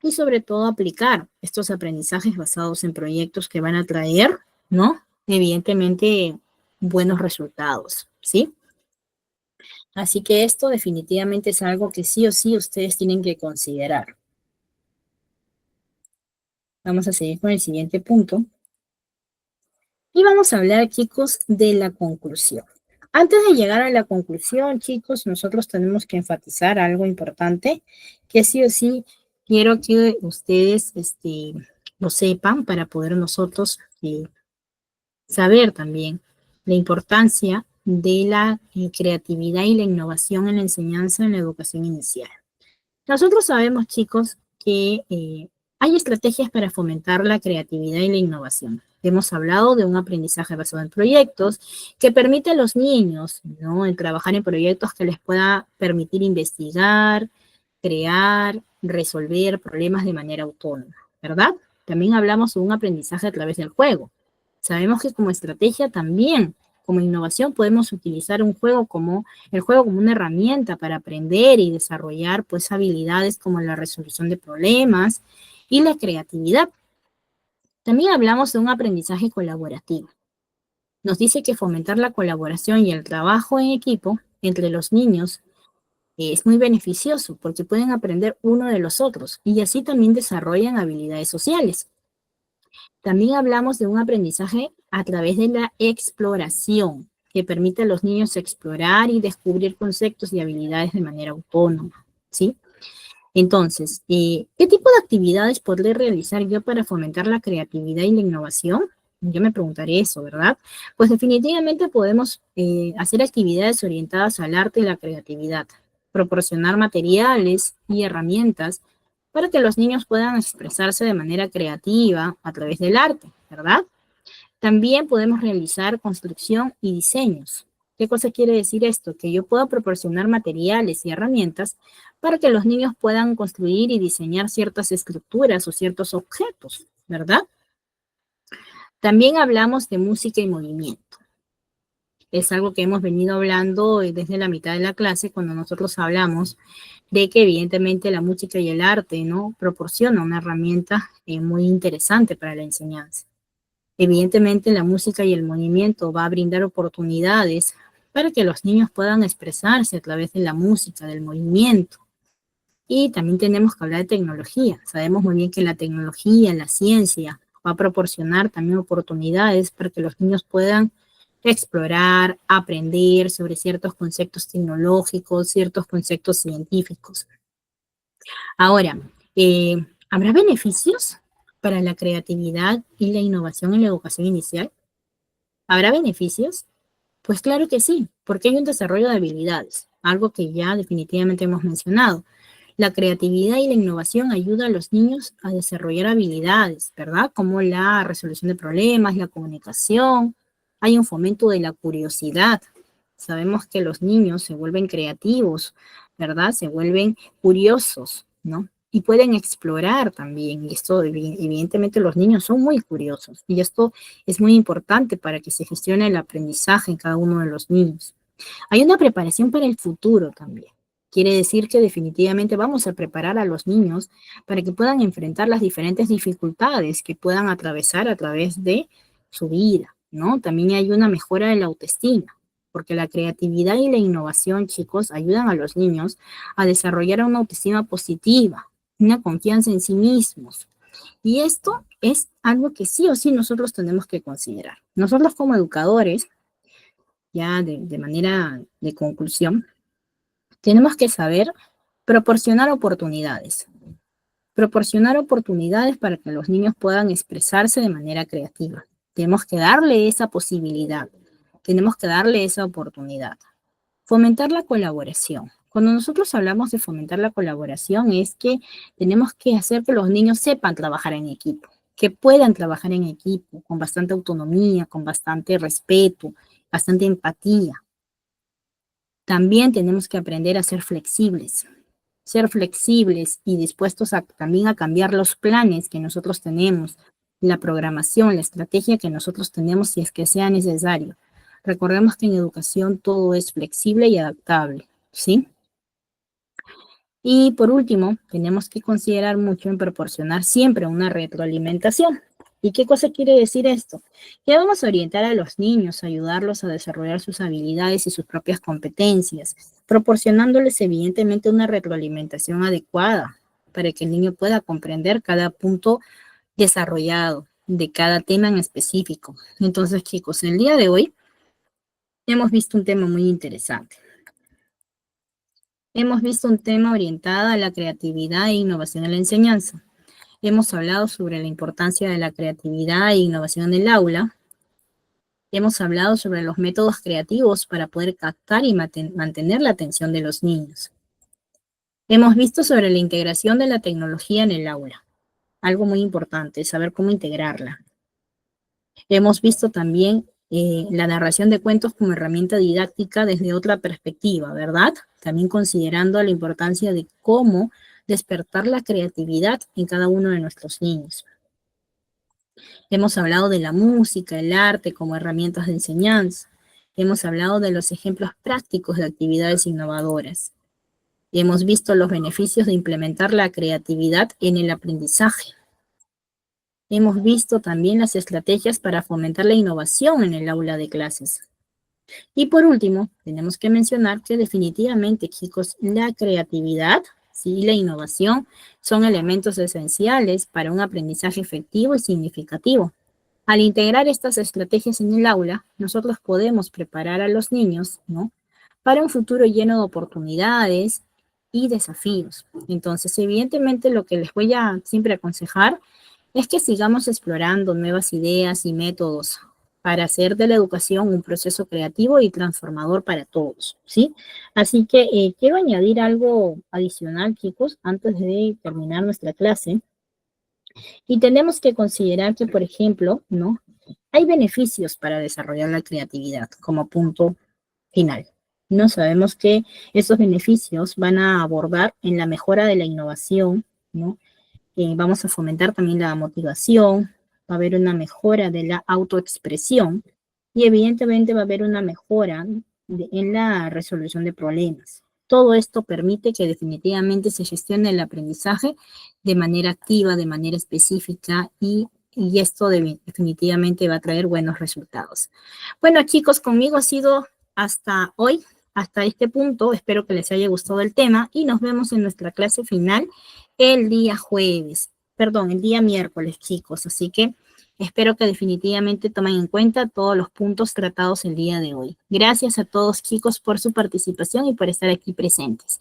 Speaker 1: y sobre todo aplicar estos aprendizajes basados en proyectos que van a traer, ¿no?, evidentemente, buenos resultados, ¿sí? Así que esto definitivamente es algo que sí o sí ustedes tienen que considerar. Vamos a seguir con el siguiente punto. Y vamos a hablar, chicos, de la conclusión. Antes de llegar a la conclusión, chicos, nosotros tenemos que enfatizar algo importante, que sí o sí quiero que ustedes lo sepan para poder nosotros saber también la importancia de la creatividad y la innovación en la enseñanza en la educación inicial. Nosotros sabemos, chicos, que hay estrategias para fomentar la creatividad y la innovación. Hemos hablado de un aprendizaje basado en proyectos que permite a los niños, ¿no?, en trabajar en proyectos que les pueda permitir investigar, crear, resolver problemas de manera autónoma, ¿verdad? También hablamos de un aprendizaje a través del juego. Sabemos que como estrategia también, como innovación, podemos utilizar el juego como una herramienta para aprender y desarrollar, pues, habilidades como la resolución de problemas y la creatividad. También hablamos de un aprendizaje colaborativo. Nos dice que fomentar la colaboración y el trabajo en equipo entre los niños es muy beneficioso porque pueden aprender uno de los otros y así también desarrollan habilidades sociales. También hablamos de un aprendizaje a través de la exploración, que permite a los niños explorar y descubrir conceptos y habilidades de manera autónoma, ¿sí? Entonces, ¿qué tipo de actividades podré realizar yo para fomentar la creatividad y la innovación? Yo me preguntaré eso, ¿verdad? Pues definitivamente podemos hacer actividades orientadas al arte y la creatividad, proporcionar materiales y herramientas para que los niños puedan expresarse de manera creativa a través del arte, ¿verdad? También podemos realizar construcción y diseños. ¿Qué cosa quiere decir esto? Que yo puedo proporcionar materiales y herramientas para que los niños puedan construir y diseñar ciertas estructuras o ciertos objetos, ¿verdad? También hablamos de música y movimiento. Es algo que hemos venido hablando desde la mitad de la clase cuando nosotros hablamos de que evidentemente la música y el arte, ¿no?, proporciona una herramienta muy interesante para la enseñanza. Evidentemente la música y el movimiento va a brindar oportunidades para que los niños puedan expresarse a través de la música, del movimiento. Y también tenemos que hablar de tecnología. Sabemos muy bien que la tecnología, la ciencia, va a proporcionar también oportunidades para que los niños puedan explorar, aprender sobre ciertos conceptos tecnológicos, ciertos conceptos científicos. Ahora, ¿habrá beneficios para la creatividad y la innovación en la educación inicial? ¿Habrá beneficios? Pues claro que sí, porque hay un desarrollo de habilidades, algo que ya definitivamente hemos mencionado. La creatividad y la innovación ayuda a los niños a desarrollar habilidades, ¿verdad? Como la resolución de problemas, la comunicación. Hay un fomento de la curiosidad. Sabemos que los niños se vuelven creativos, ¿verdad? Se vuelven curiosos, ¿no? Y pueden explorar también. Y esto, evidentemente, los niños son muy curiosos. Y esto es muy importante para que se gestione el aprendizaje en cada uno de los niños. Hay una preparación para el futuro también. Quiere decir que definitivamente vamos a preparar a los niños para que puedan enfrentar las diferentes dificultades que puedan atravesar a través de su vida, ¿no? También hay una mejora de la autoestima, porque la creatividad y la innovación, chicos, ayudan a los niños a desarrollar una autoestima positiva, una confianza en sí mismos. Y esto es algo que sí o sí nosotros tenemos que considerar. Nosotros como educadores, ya de manera de conclusión, tenemos que saber proporcionar oportunidades para que los niños puedan expresarse de manera creativa. Tenemos que darle esa posibilidad, tenemos que darle esa oportunidad. Fomentar la colaboración. Cuando nosotros hablamos de fomentar la colaboración es que tenemos que hacer que los niños sepan trabajar en equipo, que puedan trabajar en equipo con bastante autonomía, con bastante respeto, bastante empatía. También tenemos que aprender a ser flexibles y dispuestos también a cambiar los planes que nosotros tenemos, la programación, la estrategia que nosotros tenemos si es que sea necesario. Recordemos que en educación todo es flexible y adaptable, ¿sí? Y por último, tenemos que considerar mucho en proporcionar siempre una retroalimentación. ¿Y qué cosa quiere decir esto? Que vamos a orientar a los niños, ayudarlos a desarrollar sus habilidades y sus propias competencias, proporcionándoles evidentemente una retroalimentación adecuada para que el niño pueda comprender cada punto desarrollado de cada tema en específico. Entonces, chicos, el día de hoy hemos visto un tema muy interesante. Hemos visto un tema orientado a la creatividad e innovación en la enseñanza. Hemos hablado sobre la importancia de la creatividad e innovación en el aula. Hemos hablado sobre los métodos creativos para poder captar y mantener la atención de los niños. Hemos visto sobre la integración de la tecnología en el aula. Algo muy importante, saber cómo integrarla. Hemos visto también la narración de cuentos como herramienta didáctica desde otra perspectiva, ¿verdad? También considerando la importancia de cómo despertar la creatividad en cada uno de nuestros niños. Hemos hablado de la música, el arte como herramientas de enseñanza. Hemos hablado de los ejemplos prácticos de actividades innovadoras. Hemos visto los beneficios de implementar la creatividad en el aprendizaje. Hemos visto también las estrategias para fomentar la innovación en el aula de clases. Y por último, tenemos que mencionar que definitivamente, chicos, la creatividad y la innovación son elementos esenciales para un aprendizaje efectivo y significativo. Al integrar estas estrategias en el aula, nosotros podemos preparar a los niños, ¿no?, para un futuro lleno de oportunidades y desafíos. Entonces, evidentemente, lo que les voy a siempre aconsejar es que sigamos explorando nuevas ideas y métodos para hacer de la educación un proceso creativo y transformador para todos, ¿sí? Así que quiero añadir algo adicional, chicos, antes de terminar nuestra clase. Y tenemos que considerar que, por ejemplo, ¿no?, hay beneficios para desarrollar la creatividad como punto final. No sabemos que esos beneficios van a abordar en la mejora de la innovación, ¿no? Vamos a fomentar también la motivación, va a haber una mejora de la autoexpresión y evidentemente va a haber una mejora en la resolución de problemas. Todo esto permite que definitivamente se gestione el aprendizaje de manera activa, de manera específica y esto definitivamente va a traer buenos resultados. Bueno, chicos, conmigo ha sido hasta hoy, hasta este punto. Espero que les haya gustado el tema y nos vemos en nuestra clase final el día miércoles, chicos. Así que espero que definitivamente tomen en cuenta todos los puntos tratados el día de hoy. Gracias a todos, chicos, por su participación y por estar aquí presentes.